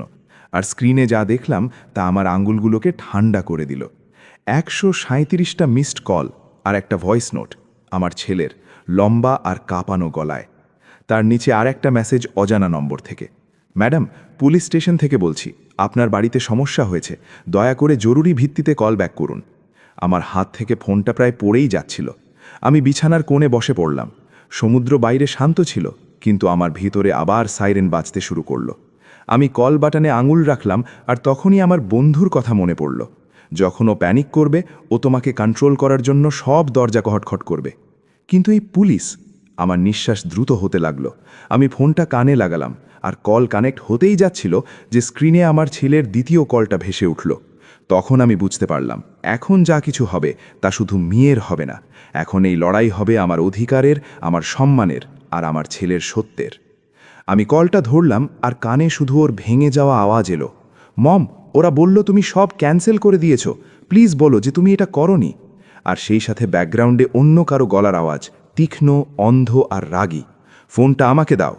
আর স্ক্রিনে যা দেখলাম তা আমার আঙুলগুলোকে ঠান্ডা করে দিল। 137টা মিসড কল আর একটা ভয়েস নোট আমার ছেলের, লম্বা আর কাঁপানো গলায়। তার নিচে আর একটা মেসেজ অজানা নম্বর থেকে। ম্যাডাম, পুলিশ স্টেশন থেকে বলছি, আপনার বাড়িতে সমস্যা হয়েছে, দয়া করে জরুরি ভিত্তিতে কল ব্যাক করুন। আমার হাত থেকে ফোনটা প্রায় পড়েই যাচ্ছিল। আমি বিছানার কোণে বসে পড়লাম। সমুদ্র বাইরে শান্ত ছিল, কিন্তু আমার ভিতরে আবার সাইরেন বাজতে শুরু করলো। আমি কল বাটনে আঙুল রাখলাম, আর তখনই আমার বন্ধুর কথা মনে পড়ল। যখন ও প্যানিক করবে, ও তোমাকে কন্ট্রোল করার জন্য সব দরজা খটখট করবে। কিন্তু এই পুলিশ! আমার নিঃশ্বাস দ্রুত হতে লাগলো। আমি ফোনটা কানে লাগালাম, আর কল কানেক্ট হতেই যাচ্ছিল যে স্ক্রিনে আমার ছেলের দ্বিতীয় কলটা ভেসে উঠল। তখন আমি বুঝতে পারলাম, এখন যা কিছু হবে তা শুধু মেয়ের হবে না, এখন এই লড়াই হবে আমার অধিকারের, আমার সম্মানের আর আমার ছেলের সত্যের। আমি কলটা ধরলাম, আর কানে শুধু ওর ভেঙে যাওয়া আওয়াজ এলো। মম, ওরা বলল তুমি সব ক্যান্সেল করে দিয়েছ, প্লিজ বলো যে তুমি এটা করনি। আর সেই সাথে ব্যাকগ্রাউন্ডে অন্য কারো গলার আওয়াজ, তীক্ষ্ণ, অন্ধ আর রাগী। ফোনটা আমাকে দাও।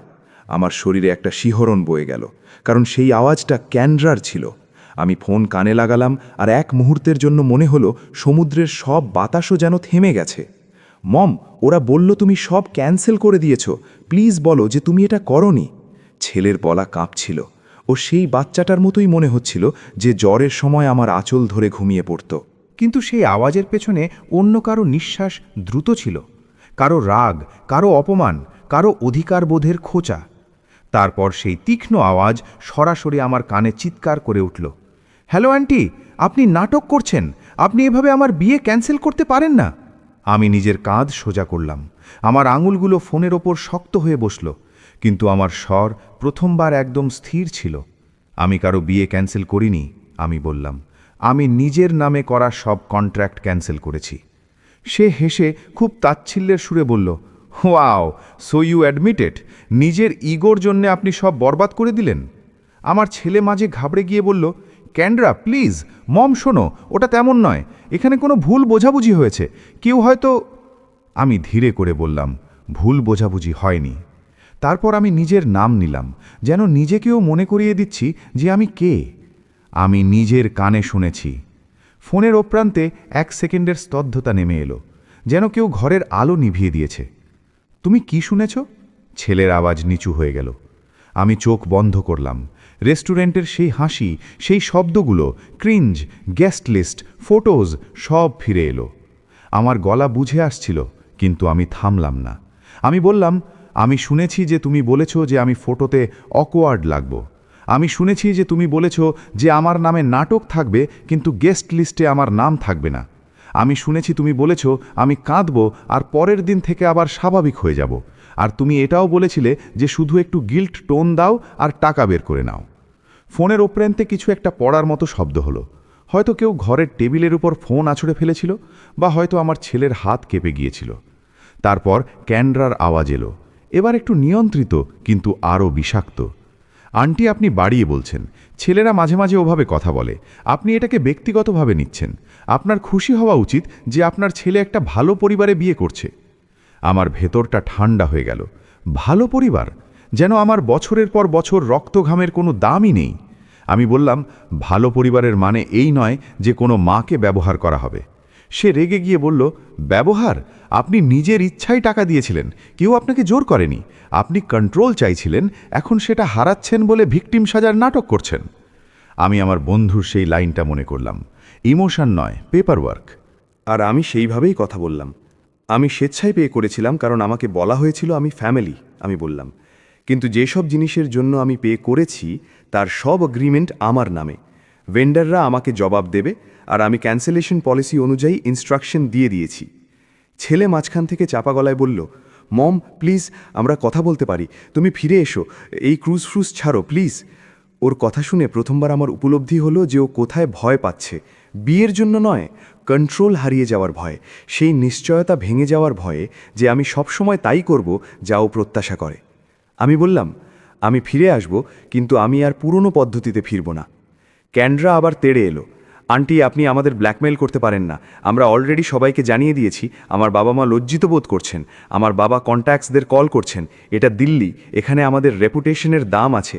আমার শরীরে একটা শিহরণ বয়ে গেল, কারণ সেই আওয়াজটা ক্যান্ড্রার ছিল। আমি ফোন কানে লাগালাম, আর এক মুহূর্তের জন্য মনে হলো সমুদ্রের সব বাতাসও যেন থেমে গেছে। মম, ওরা বলল তুমি সব ক্যান্সেল করে দিয়েছ, প্লিজ বলো যে তুমি এটা করনি। ছেলের গলা কাঁপছিল। ও সেই বাচ্চাটার মতোই মনে হচ্ছিল যে জ্বরের সময় আমার আঁচল ধরে ঘুমিয়ে পড়ত। কিন্তু সেই আওয়াজের পেছনে অন্য কারো নিঃশ্বাস দ্রুত ছিল, কারো রাগ, কারো অপমান, কারো অধিকারবোধের খোঁচা। তারপর সেই তীক্ষ্ণ আওয়াজ সরাসরি আমার কানে চিৎকার করে উঠল, হ্যালো আন্টি, আপনি নাটক করছেন, আপনি এভাবে আমার বিয়ে ক্যান্সেল করতে পারেন না। আমি নিজের কাঁধ সোজা করলাম। আমার আঙুলগুলো ফোনের ওপর শক্ত হয়ে বসল, কিন্তু আমার স্বর প্রথমবার একদম স্থির ছিল। আমি কারো বিয়ে ক্যান্সেল করিনি, আমি বললাম। আমি নিজের নামে করা সব কন্ট্রাক্ট ক্যান্সেল করেছি। সে হেসে খুব তাচ্ছিল্যের সুরে বলল, ওয়াও, সো ইউ অ্যাডমিটেড, নিজের ইগোর জন্যে আপনি সব বরবাদ করে দিলেন। আমার ছেলে মাঝে ঘাবড়ে গিয়ে বলল, ক্যান্ড্রা প্লিজ, মম শোনো, ওটা তেমন নয়, এখানে কোনো ভুল বোঝাবুঝি হয়েছে, কেউ হয়তো। আমি ধীরে করে বললাম, ভুল বোঝাবুঝি হয়নি। তারপর আমি নিজের নাম নিলাম, যেন নিজেকেও মনে করিয়ে দিচ্ছি যে আমি কে। আমি নিজের কানে শুনেছি। ফোনের ওপ্রান্তে 1 সেকেন্ডের স্তব্ধতা নেমে এলো, যেন কেউ ঘরের আলো নিভিয়ে দিয়েছে। তুমি কি শুনেছ? ছেলের আওয়াজ নিচু হয়ে গেল। আমি চোখ বন্ধ করলাম। রেস্টুরেন্টের সেই হাসি, সেই শব্দগুলো, ক্রিঞ্জ, গেস্ট লিস্ট, ফটোজ সব ফিরে এলো। আমার গলা বুঝে আসছিল, কিন্তু আমি থামলাম না। আমি বললাম, আমি শুনেছি যে তুমি বলেছ যে আমি ফটোতে অকওয়ার্ড লাগব। আমি শুনেছি যে তুমি বলেছ যে আমার নামে নাটক থাকবে, কিন্তু গেস্ট লিস্টে আমার নাম থাকবে না। আমি শুনেছি তুমি বলেছ আমি কাঁদব, আর পরের দিন থেকে আবার স্বাভাবিক হয়ে যাব। আর তুমি এটাও বলেছিলে যে শুধু একটু গিল্ট টোন দাও আর টাকা বের করে নাও। ফোনের ওপ্রান্তে কিছু একটা পড়ার মতো শব্দ হলো। হয়তো কেউ ঘরের টেবিলের উপর ফোন আছড়ে ফেলেছিল, বা হয়তো আমার ছেলের হাত কেঁপে গিয়েছিল। তারপর ক্যান্ড্রার আওয়াজ এলো, এবার একটু নিয়ন্ত্রিত, কিন্তু আরও বিষাক্ত। আন্টি, আপনি বাড়িয়ে বলছেন, ছেলেরা মাঝে মাঝে ওভাবে কথা বলে, আপনি এটাকে ব্যক্তিগতভাবে নিচ্ছেন। আপনার খুশি হওয়া উচিত যে আপনার ছেলে একটা ভালো পরিবারে বিয়ে করছে। আমার ভেতরটা ঠান্ডা হয়ে গেল। ভালো পরিবার? যেন আমার বছরের পর বছর রক্তঘামের কোনো দামই নেই। আমি বললাম, ভালো পরিবারের মানে এই নয় যে কোনো মাকে ব্যবহার করা হবে। সে রেগে গিয়ে বলল, ব্যবহার? আপনি নিজের ইচ্ছায় টাকা দিয়েছিলেন, কেউ আপনাকে জোর করেনি। আপনি কন্ট্রোল চাইছিলেন, এখন সেটা হারাচ্ছেন বলে ভিকটিম সাজার নাটক করছেন। আমি আমার বন্ধুর সেই লাইনটা মনে করলাম, ইমোশন নয়, পেপারওয়ার্ক। আর আমি সেইভাবেই কথা বললাম। আমি স্বেচ্ছায় পে করেছিলাম, কারণ আমাকে বলা হয়েছিল আমি ফ্যামিলি, আমি বললাম। কিন্তু যেসব জিনিসের জন্য আমি পে করেছি তার সব এগ্রিমেন্ট আমার নামে। ভেন্ডাররা আমাকে জবাব দেবে, আর আমি ক্যান্সেলেশন পলিসি অনুযায়ী ইনস্ট্রাকশন দিয়ে দিয়েছি। ছেলে মাঝখান থেকে চাপা গলায় বলল, মম প্লিজ, আমরা কথা বলতে পারি, তুমি ফিরে এসো, এই ক্রুজ ফ্রুজ ছাড়ো প্লিজ। ওর কথা শুনে প্রথমবার আমার উপলব্ধি হলো যে ও কোথায় ভয় পাচ্ছে। বিয়ের জন্য নয়, কন্ট্রোল হারিয়ে যাওয়ার ভয়, সেই নিশ্চয়তা ভেঙে যাওয়ার ভয়ে যে আমি সবসময় তাই করব যা ও প্রত্যাশা করে। আমি বললাম, আমি ফিরে আসব, কিন্তু আমি আর পুরনো পদ্ধতিতে ফিরব না। ক্যান্ড্রা আবার তেড়ে এলো, আন্টি, আপনি আমাদের ব্ল্যাকমেইল করতে পারেন না। আমরা অলরেডি সবাইকে জানিয়ে দিয়েছি, আমার বাবা মা লজ্জিত বোধ করছেন। আমার বাবা কন্ট্যাক্টসদের কল করছেন। এটা দিল্লি, এখানে আমাদের রেপুটেশনের দাম আছে।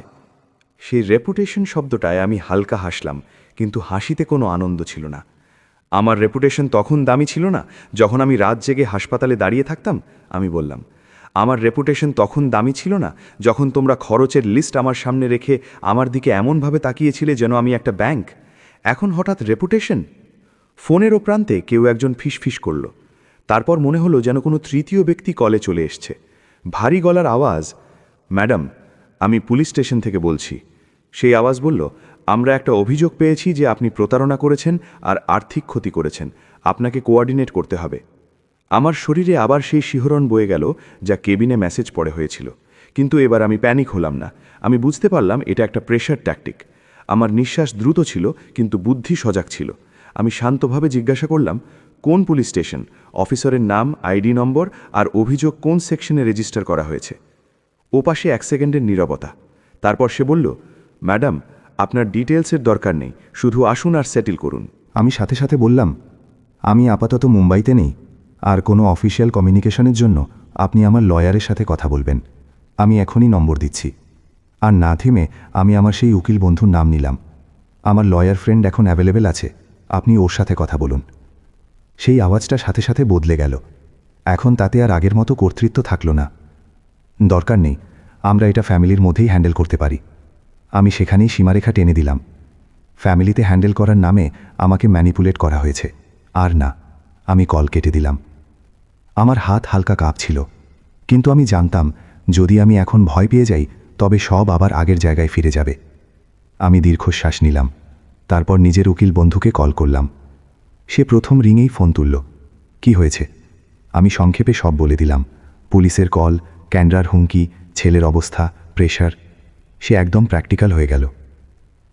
সেই রেপুটেশন শব্দটায় আমি হালকা হাসলাম, কিন্তু হাসিতে কোনো আনন্দ ছিল না। আমার রেপুটেশন তখন দামি ছিল না যখন আমি রাত জেগে হাসপাতালে দাঁড়িয়ে থাকতাম, আমি বললাম। আমার রেপুটেশন তখন দামি ছিল না যখন তোমরা খরচের লিস্ট আমার সামনে রেখে আমার দিকে এমনভাবে তাকিয়েছিলে যেন আমি একটা ব্যাংক। এখন হঠাৎ রেপুটেশন? ফোনের ও প্রান্তে কেউ একজন ফিসফিস করল। তারপর মনে হলো যেন কোনো তৃতীয় ব্যক্তি কলে চলে এসছে। ভারী গলার আওয়াজ, ম্যাডাম, আমি পুলিশ স্টেশন থেকে বলছি। সেই আওয়াজ বলল, আমরা একটা অভিযোগ পেয়েছি যে আপনি প্রতারণা করেছেন আর আর্থিক ক্ষতি করেছেন, আপনাকে কোঅর্ডিনেট করতে হবে। আমার শরীরে আবার সেই শিহরণ বয়ে গেল যা কেবিনে মেসেজ পড়ে হয়েছিল। কিন্তু এবার আমি প্যানিক হলাম না। আমি বুঝতে পারলাম এটা একটা প্রেশার ট্যাকটিক। আমার নিঃশ্বাস দ্রুত ছিল, কিন্তু বুদ্ধি সজাগ ছিল। আমি শান্তভাবে জিজ্ঞাসা করলাম, কোন পুলিশ স্টেশন, অফিসারের নাম, আইডি নম্বর আর অভিযোগ কোন সেকশনে রেজিস্টার করা হয়েছে। ওপাশে 1 সেকেন্ডের নীরবতা। তারপর সে বলল, ম্যাডাম, আপনার ডিটেলসের দরকার নেই, শুধু আসুন আর সেটেল করুন। আমি সাথে সাথে বললাম, আমি আপাতত মুম্বাইতে নেই, আর কোনো অফিসিয়াল কমিউনিকেশনের জন্য আপনি আমার লয়ারের সাথে কথা বলবেন। আমি এখনই নম্বর দিচ্ছি। আর না থেমে আমি আমার সেই উকিল বন্ধুর নাম নিলাম। আমার লয়ার ফ্রেন্ড এখন অ্যাভেলেবেল আছে, আপনি ওর সাথে কথা বলুন। সেই আওয়াজটা সাথে সাথে বদলে গেল। এখন তাতে আর আগের মতো কর্তৃত্ব থাকলো না। দরকার নেই, আমরা এটা ফ্যামিলির মধ্যেই হ্যান্ডেল করতে পারি। আমি সেখানেই সীমারেখা টেনে দিলাম। ফ্যামিলিতে হ্যান্ডেল করার নামে আমাকে ম্যানিপুলেট করা হয়েছে। আর না, আমি কল কেটে দিলাম। আমার হাত হালকা কাঁপছিল, কিন্তু আমি জানতাম যদি আমি এখন ভয় পেয়ে যাই তবে সব আবার আগের জায়গায় ফিরে যাবে। আমি দীর্ঘশ্বাস নিলাম, তারপর নিজের উকিল বন্ধুকে কল করলাম। সে প্রথম রিংয়েই ফোন তুলল। কি হয়েছে? আমি সংক্ষেপে সব বলে দিলাম। পুলিশের কল, ক্যান্ডার হুমকি, ছেলের অবস্থা, প্রেশার। সে একদম প্র্যাকটিক্যাল হয়ে গেল।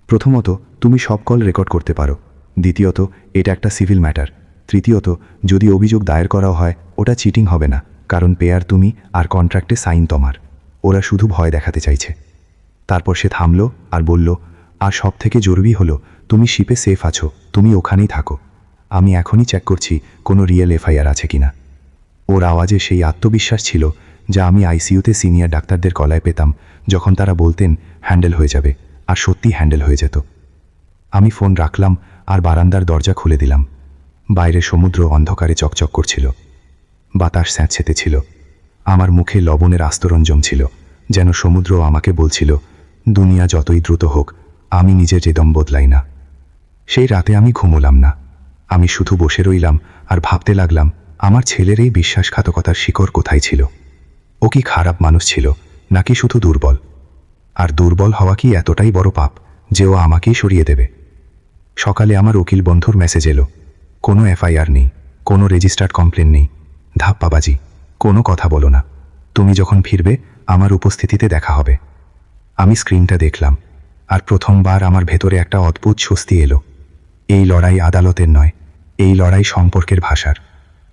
প্রথমত, তুমি সব কল রেকর্ড করতে পারো। দ্বিতীয়ত, এটা একটা সিভিল ম্যাটার। তৃতীয়ত, যদি অভিযোগ দায়ের করাও হয় ওটা চিটিং হবে না, কারণ পেয়ার তুমি আর কন্ট্রাক্টে সাইন তোমার। ওরা শুধু ভয় দেখাতে চাইছে। তারপর সে থামল আর বলল, আর সব থেকে জরুরি হলো তুমি শিপে সেফ আছো, তুমি ওখানেই থাকো। আমি এখনই চেক করছি কোনো রিয়েল এফআইআর আছে কিনা। ওর আওয়াজে সেই আত্মবিশ্বাস ছিল যা আমি আইসিইউতে সিনিয়র ডাক্তারদের গলায় পেতাম যখন তারা বলতেন হ্যান্ডেল হয়ে যাবে, আর সত্যি হ্যান্ডেল হয়ে যেত। আমি ফোন রাখলাম আর বারান্দার দরজা খুলে দিলাম। বাইরে সমুদ্র অন্ধকারে চকচক করছিল, বাতাস স্যাঁতসেঁতে ছিল। আমার মুখে লবণের আস্তরণ জমছিল, যেন সমুদ্র আমাকে বলছিল, দুনিয়া যতই দ্রুত হোক আমি নিজের রেদম বদলাই না। সেই রাতে আমি ঘুমোলাম না। আমি শুধু বসে রইলাম আর ভাবতে লাগলাম, আমার ছেলের এই বিশ্বাসঘাতকতার শিকড় কোথায় ছিল? ও কি খারাপ মানুষ ছিল, নাকি শুধু দুর্বল? আর দুর্বল হওয়া কি এতটাই বড় পাপ যে ও আমাকেই সরিয়ে দেবে? সকালে আমার উকিল বন্ধুর মেসেজ এলো, কোনো এফআইআর নেই, কোনো রেজিস্টার্ড কমপ্লেন নেই। ধাপ্পাবাজি, কোনো কথা বলো না। তুমি যখন ফিরবে আমার উপস্থিতিতে দেখা হবে। আমি স্ক্রিনটা দেখলাম, আর প্রথমবার আমার ভেতরে একটা অদ্ভুত স্বস্তি এলো। এই লড়াই আদালতের নয়, এই লড়াই সম্পর্কের ভাষার।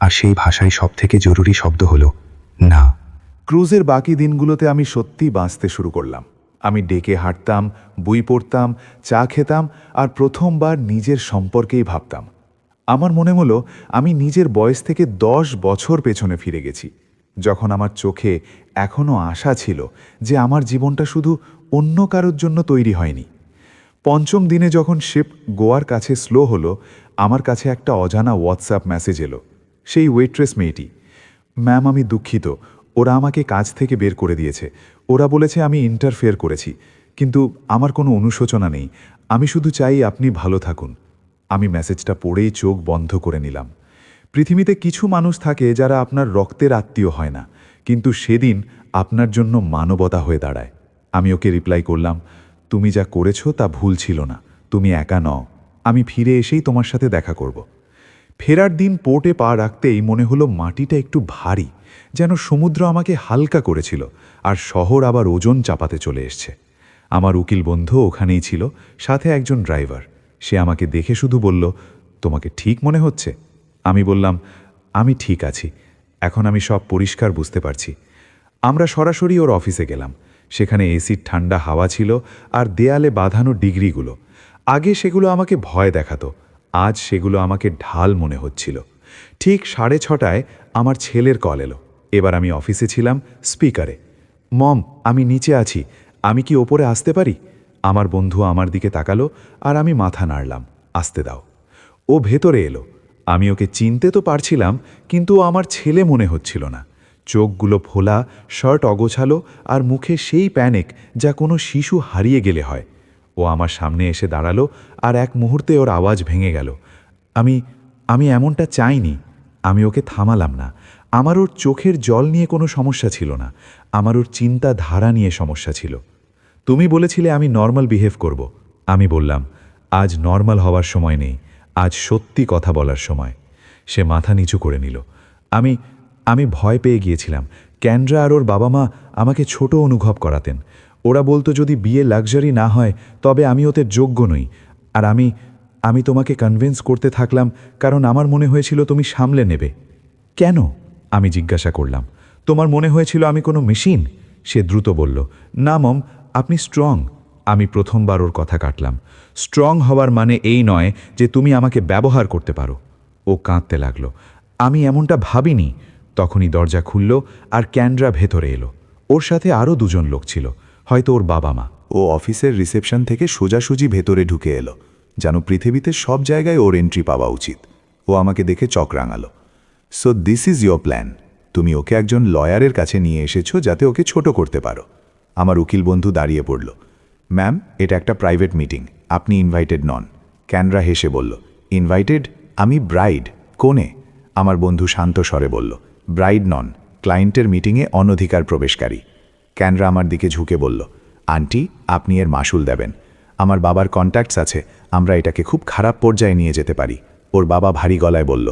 আর সেই ভাষায় সবথেকে জরুরি শব্দ হলো না। ক্রুজের বাকি দিনগুলোতে আমি সত্যি বাঁচতে শুরু করলাম। আমি ডেকে হাঁটতাম, বই পড়তাম, চা খেতাম, আর প্রথমবার নিজের সম্পর্কেই ভাবতাম। আমার মনে হলো আমি নিজের বয়স থেকে 10 বছর পেছনে ফিরে গেছি, যখন আমার চোখে এখনও আশা ছিল যে আমার জীবনটা শুধু অন্য কারোর জন্য তৈরি হয়নি। পঞ্চম দিনে যখন শিপ গোয়ার কাছে স্লো হলো, আমার কাছে একটা অজানা হোয়াটসঅ্যাপ মেসেজ এলো। সেই ওয়েট্রেস মেয়েটি, ম্যাম, আমি দুঃখিত, ওরা আমাকে কাজ থেকে বের করে দিয়েছে। ওরা বলেছে আমি ইন্টারফেয়ার করেছি, কিন্তু আমার কোনো অনুশোচনা নেই। আমি শুধু চাই আপনি ভালো থাকুন। আমি মেসেজটা পড়েই চোখ বন্ধ করে নিলাম। পৃথিবীতে কিছু মানুষ থাকে যারা আপনার রক্তের আত্মীয় হয় না, কিন্তু সেদিন আপনার জন্য মানবতা হয়ে দাঁড়ায়। আমি ওকে রিপ্লাই করলাম, তুমি যা করেছো তা ভুল ছিল না, তুমি একা নও, আমি ফিরে এসেই তোমার সাথে দেখা করব। ফেরার দিন পোর্টে পা রাখতেই মনে হলো মাটিটা একটু ভারী, যেন সমুদ্র আমাকে হালকা করেছিল, আর শহর আবার ওজন চাপাতে চলে এসছে। আমার উকিল বন্ধু ওখানেই ছিল, সাথে একজন ড্রাইভার। সে আমাকে দেখে শুধু বলল, তোমাকে ঠিক মনে হচ্ছে? আমি বললাম, আমি ঠিক আছি, এখন আমি সব পরিষ্কার বুঝতে পারছি। আমরা সরাসরি ওর অফিসে গেলাম। সেখানে এসির ঠান্ডা হাওয়া ছিল আর দেয়ালে বাঁধানো ডিগ্রিগুলো। আগে সেগুলো আমাকে ভয় দেখাতো, আজ সেগুলো আমাকে ঢাল মনে হচ্ছিল। ঠিক 6:30টায় আমার ছেলের কল এলো। এবার আমি অফিসে ছিলাম, স্পিকারে, মম, আমি নিচে আছি, আমি কি ওপরে আসতে পারি? আমার বন্ধু আমার দিকে তাকালো আর আমি মাথা নাড়লাম। আসতে দাও। ও ভেতরে এলো। আমি ওকে চিনতে তো পারছিলাম, কিন্তু ও আমার ছেলে মনে হচ্ছিল না। চোখগুলো ফোলা, শার্ট অগোছালো, আর মুখে সেই প্যানিক যা কোনো শিশু হারিয়ে গেলে হয়। ও আমার সামনে এসে দাঁড়ালো, আর এক মুহূর্তে ওর আওয়াজ ভেঙে গেল। আমি এমনটা চাইনি। আমি ওকে থামালাম না। আমার ওর চোখের জল নিয়ে কোনো সমস্যা ছিল না, আমার ওর চিন্তা ধারা নিয়ে সমস্যা ছিল। তুমি বলেছিলে আমি নর্মাল বিহেভ করব। আমি বললাম, আজ নর্মাল হওয়ার সময় নেই, আজ সত্যি কথা বলার সময়। সে মাথা নিচু করে নিল। আমি ভয় পেয়ে গিয়েছিলাম। ক্যান্ড্রা আর ওর বাবা মা আমাকে ছোট অনুভব করাতেন। ওরা বলতো যদি বিয়ে লাক্সারি না হয় তবে আমি ওতে যোগ্য নই। আর আমি তোমাকে কনভিন্স করতে থাকলাম, কারণ আমার মনে হয়েছিল তুমি সামলে নেবে। কেন? আমি জিজ্ঞাসা করলাম। তোমার মনে হয়েছিল আমি কোনো মেশিন? সে দ্রুত বলল, না মম, আপনি স্ট্রং। আমি প্রথমবার ওর কথা কাটলাম। স্ট্রং হওয়ার মানে এই নয় যে তুমি আমাকে ব্যবহার করতে পারো। ও কাঁদতে লাগলো। আমি এমনটা ভাবিনি। তখনই দরজা খুলল আর ক্যান্ড্রা ভেতরে এলো। ওর সাথে আরও দুজন লোক ছিল, হয়তো ওর বাবা মা। ও অফিসের রিসেপশন থেকে সোজাসুজি ভেতরে ঢুকে এলো, যেন পৃথিবীতে সব জায়গায় ওর এন্ট্রি পাওয়া উচিত। ও আমাকে দেখে চক রাঙালো। So this is your plan. তুমি ওকে একজন লয়ারের কাছে নিয়ে এসেছো যাতে ওকে ছোট করতে পারো। আমার উকিল বন্ধু দাঁড়িয়ে পড়ল। ম্যাম, এটা একটা প্রাইভেট মিটিং, আপনি ইনভাইটেড নন। ক্যানরা হেসে বলল, ইনভাইটেড? আমি ব্রাইড, কোনে? আমার বন্ধু শান্ত স্বরে বলল, ব্রাইড নন, ক্লায়েন্টের মিটিংয়ে অনধিকার প্রবেশকারী। ক্যানরা আমার দিকে ঝুঁকে বলল, আন্টি, আপনি এর মাসুল দেবেন। আমার বাবার কন্ট্যাক্টস আছে, আমরা এটাকে খুব খারাপ পর্যায়ে নিয়ে যেতে পারি। ওর বাবা ভারী গলায় বলল,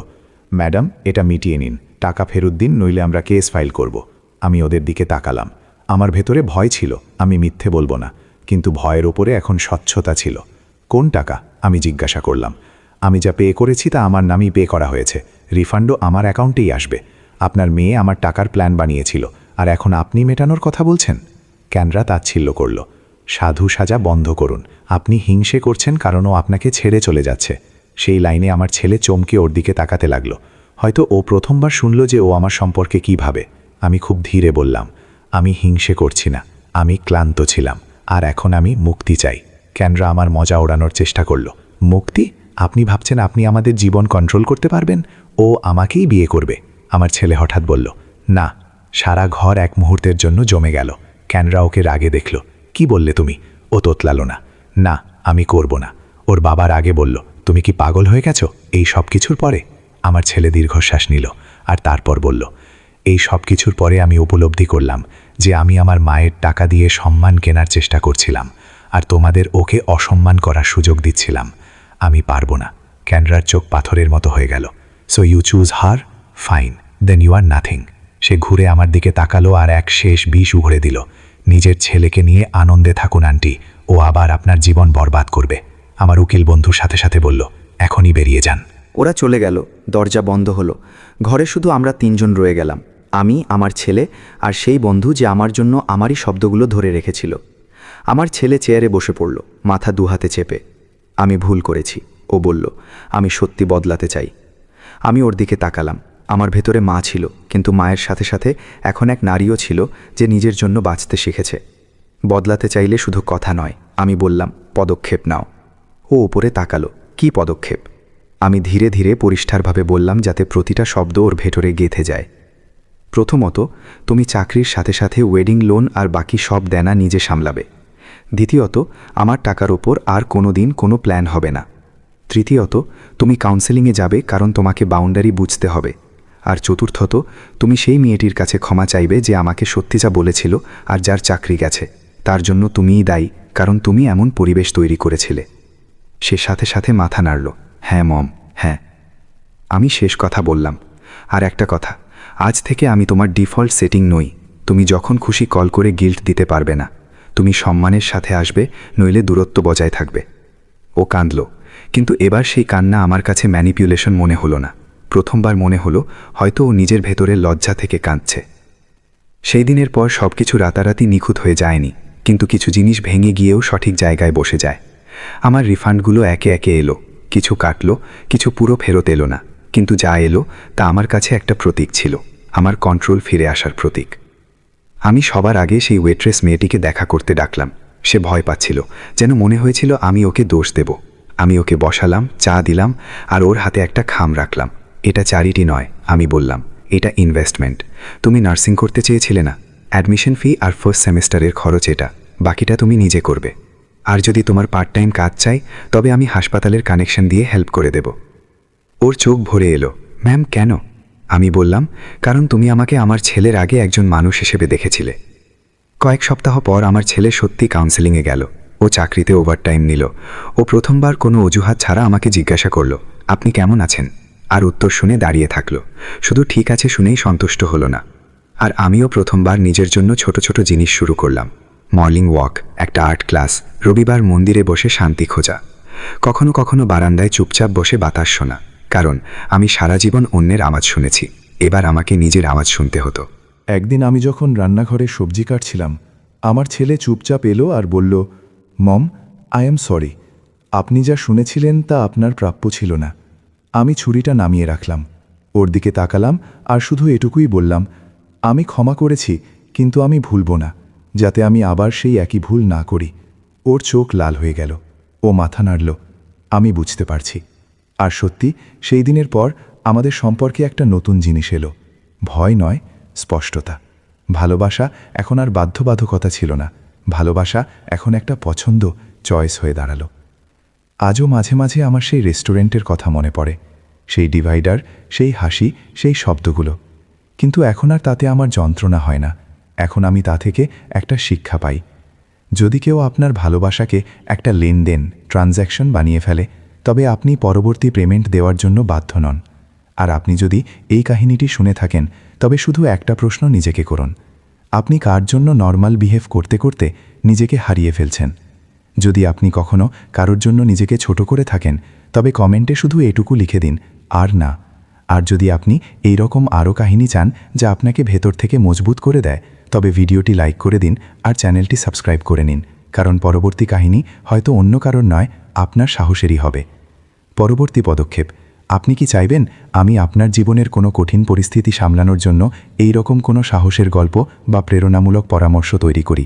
ম্যাডাম, এটা মিটিয়ে নিন, টাকা ফেরত দিন, নইলে আমরা কেস ফাইল করব। আমি ওদের দিকে তাকালাম। আমার ভেতরে ভয় ছিল, আমি মিথ্যে বলবো না, কিন্তু ভয়ের ওপরে এখন স্বচ্ছতা ছিল। কোন টাকা? আমি জিজ্ঞাসা করলাম। আমি যা পে করেছি তা আমার নামই পে করা হয়েছে, রিফান্ডও আমার অ্যাকাউন্টেই আসবে। আপনার মেয়ে আমার টাকার প্ল্যান বানিয়েছিল, আর এখন আপনি মেটানোর কথা বলছেন? ক্যানরা তাচ্ছিল্য করল, সাধু সাজা বন্ধ করুন। আপনি হিংসে করছেন কারণ ও আপনাকে ছেড়ে চলে যাচ্ছে। সেই লাইনে আমার ছেলে চমকে ওর দিকে তাকাতে লাগলো। হয়তো ও প্রথমবার শুনল যে ও আমার সম্পর্কে কী ভাবে। আমি খুব ধীরে বললাম, আমি হিংসে করছি না, আমি ক্লান্ত ছিলাম, আর এখন আমি মুক্তি চাই। ক্যানরা আমার মজা ওড়ানোর চেষ্টা করল। মুক্তি? আপনি ভাবছেন আপনি আমাদের জীবন কন্ট্রোল করতে পারবেন? ও আমাকেই বিয়ে করবে? আমার ছেলে হঠাৎ বলল। না। সারা ঘর এক মুহূর্তের জন্য জমে গেল। ক্যানরা ওকে রাগে দেখল। কি বললে তুমি? ও তোতলালো না। না, আমি করব না। ওর বাবার আগে বলল, তুমি কি পাগল হয়ে গেছো এই সব কিছুর পরে? আমার ছেলে দীর্ঘশ্বাস নিল, আর তারপর বলল, এই সব কিছুর পরে আমি উপলব্ধি করলাম যে আমি আমার মায়ের টাকা দিয়ে সম্মান কেনার চেষ্টা করছিলাম, আর তোমাদের ওকে অসম্মান করার সুযোগ দিচ্ছিলাম। আমি পারবো না। ক্যানরার চোখ পাথরের মতো হয়ে গেল। So you choose her? Fine, then you are nothing. সে ঘুরে আমার দিকে তাকালো আর এক শেষ বিষ উগড়ে দিল। নিজের ছেলেকে নিয়ে আনন্দে থাকুন আন্টি, ও আবার আপনার জীবন বরবাদ করবে। আমার উকিল বন্ধুর সাথে সাথে বলল, এখনই বেরিয়ে যান। ওরা চলে গেল, দরজা বন্ধ হলো। ঘরে শুধু আমরা তিনজন রয়ে গেলাম, আমি, আমার ছেলে আর সেই বন্ধু যে আমার জন্য আমারই শব্দগুলো ধরে রেখেছিল। আমার ছেলে চেয়ারে বসে পড়ল, মাথা দুহাতে চেপে। আমি ভুল করেছি, ও বলল, আমি সত্যি বদলাতে চাই। আমি ওর দিকে তাকালাম। আমার ভেতরে মা ছিল, কিন্তু মায়ের সাথে সাথে এখন এক নারীও ছিল যে নিজের জন্য বাঁচতে শিখেছে। বদলাতে চাইলে শুধু কথা নয়, আমি বললাম, পদক্ষেপ নাও। ও উপরে তাকালো। কি পদক্ষেপ? আমি ধীরে ধীরে পরিষ্কারভাবে বললাম, যাতে প্রতিটা শব্দ ওর ভেতরে গেঁথে যায়। প্রথমত, তুমি চাকরির সাথে সাথে ওয়েডিং লোন আর বাকি সব দেনা নিজে সামলাবে। দ্বিতীয়ত, আমার টাকার ওপর আর কোনো দিন কোনো প্ল্যান হবে না। তৃতীয়ত, তুমি কাউন্সেলিংয়ে যাবে, কারণ তোমাকে বাউন্ডারি বুঝতে হবে। আর চতুর্থত, তুমি সেই মেয়েটির কাছে ক্ষমা চাইবে যে আমাকে সত্যি যা বলেছিল আর যার চাকরি গেছে। তার জন্য তুমিই দায়ী, কারণ তুমি এমন পরিবেশ তৈরি করেছিলে। সে সাথে সাথে মাথা নাড়ল। হ্যাঁ মম, হ্যাঁ। আমি শেষ কথা বললাম, আর একটা কথা, আজ থেকে আমি তোমার ডিফল্ট সেটিং নই। তুমি যখন খুশি কল করে গিল্ট দিতে পারবে না। তুমি সম্মানের সাথে আসবে, নইলে দূরত্ব বজায় থাকবে। ও কাঁদল, কিন্তু এবার সেই কান্না আমার কাছে ম্যানিপুলেশন মনে হলো না। প্রথমবার মনে হলো হয়তো ও নিজের ভেতরের লজ্জা থেকে কাঁদছে। সেই দিনের পর সব কিছু রাতারাতি নিখুঁত হয়ে যায়নি, কিন্তু কিছু জিনিস ভেঙে গিয়েও সঠিক জায়গায় বসে যায়। আমার রিফান্ডগুলো একে একে এলো, কিছু কাটলো, কিছু পুরো ফেরত এলো না, কিন্তু যা এলো তা আমার কাছে একটা প্রতীক ছিল, আমার কন্ট্রোল ফিরে আসার প্রতীক। আমি সবার আগে সেই ওয়েট্রেস মেয়েটিকে দেখা করতে ডাকলাম। সে ভয় পাচ্ছিল, যেন মনে হয়েছিল আমি ওকে দোষ দেব। আমি ওকে বসালাম, চা দিলাম, আর ওর হাতে একটা খাম রাখলাম। এটা চ্যারিটি নয়, আমি বললাম, এটা ইনভেস্টমেন্ট। তুমি নার্সিং করতে চেয়েছিলে না? অ্যাডমিশন ফি আর ফার্স্ট সেমেস্টারের খরচ এটা, বাকিটা তুমি নিজে করবে। আর যদি তোমার পার্ট টাইম কাজ চাই, তবে আমি হাসপাতালের কানেকশন দিয়ে হেল্প করে দেব। ওর চোখ ভরে এলো। ম্যাম, কেন? আমি বললাম, কারণ তুমি আমাকে আমার ছেলের আগে একজন মানুষ হিসেবে দেখেছিলে। কয়েক সপ্তাহ পর আমার ছেলে সত্যি কাউন্সেলিংয়ে গেল। ও চাকরিতে ওভারটাইম নিল। ও প্রথমবার কোনো অজুহাত ছাড়া আমাকে জিজ্ঞাসা করলো, আপনি কেমন আছেন? আর উত্তর শুনে দাঁড়িয়ে থাকলো। শুধু ঠিক আছে শুনেই সন্তুষ্ট হলো না। আর আমিও প্রথমবার নিজের জন্য ছোট ছোট জিনিস শুরু করলাম। মর্নিং ওয়াক, একটা আর্ট ক্লাস, রবিবার মন্দিরে বসে শান্তি খোঁজা, কখনো কখনো বারান্দায় চুপচাপ বসে বাতাস শোনা। কারণ আমি সারা জীবন অন্যের আওয়াজ শুনেছি, এবার আমাকে নিজের আওয়াজ শুনতে হতো। একদিন আমি যখন রান্নাঘরে সবজি কাটছিলাম, আমার ছেলে চুপচাপ এলো আর বলল, মম, আই এম সরি, আপনি যা শুনেছিলেন তা আপনার প্রাপ্য ছিল না। আমি ছুরিটা নামিয়ে রাখলাম, ওর দিকে তাকালাম আর শুধু এটুকুই বললাম, আমি ক্ষমা করেছি, কিন্তু আমি ভুলব না, যাতে আমি আবার সেই একই ভুল না করি। ওর চোখ লাল হয়ে গেল, ও মাথা নাড়ল। আমি বুঝতে পারছি। আর সত্যি সেই দিনের পর আমাদের সম্পর্কে একটা নতুন জিনিস এলো। ভয় নয়, স্পষ্টতা। ভালোবাসা এখন আর বাধ্যবাধকতা ছিল না, ভালোবাসা এখন একটা পছন্দ, চয়েস হয়ে দাঁড়ালো। আজও মাঝে মাঝে আমার সেই রেস্টুরেন্টের কথা মনে পড়ে, সেই ডিভাইডার, সেই হাসি, সেই শব্দগুলো। কিন্তু এখন আর তাতে আমার যন্ত্রণা হয় না, এখন আমি তা থেকে একটা শিক্ষা পাই। যদি কেউ আপনার ভালোবাসাকে একটা লেনদেন, ট্রানজ্যাকশন বানিয়ে ফেলে, তবে আপনি পরবর্তী পেমেন্ট দেওয়ার জন্য বাধ্য নন। আর আপনি যদি এই কাহিনীটি শুনে থাকেন, তবে শুধু একটা প্রশ্ন নিজেকে করুন, আপনি কার জন্য নর্মাল বিহেভ করতে করতে নিজেকে হারিয়ে ফেলছেন? যদি আপনি কখনো কারোর জন্য নিজেকে ছোট করে থাকেন, তবে কমেন্টে শুধু এটুকু লিখে দিন, আর না। আর যদি আপনি এই রকম আরও কাহিনী চান যা আপনাকে ভেতর থেকে মজবুত করে দেয়, তবে ভিডিওটি লাইক করে দিন আর চ্যানেলটি সাবস্ক্রাইব করে নিন, কারণ পরবর্তী কাহিনী হয়তো অন্য কারোর নয়, আপনার সাহসেরই হবে। পরবর্তী পদক্ষেপ, আপনি কি চাইবেন আমি আপনার জীবনের কোনো কঠিন পরিস্থিতি সামলানোর জন্য এই রকম কোনো সাহসের গল্প বা প্রেরণামূলক পরামর্শ তৈরি করি?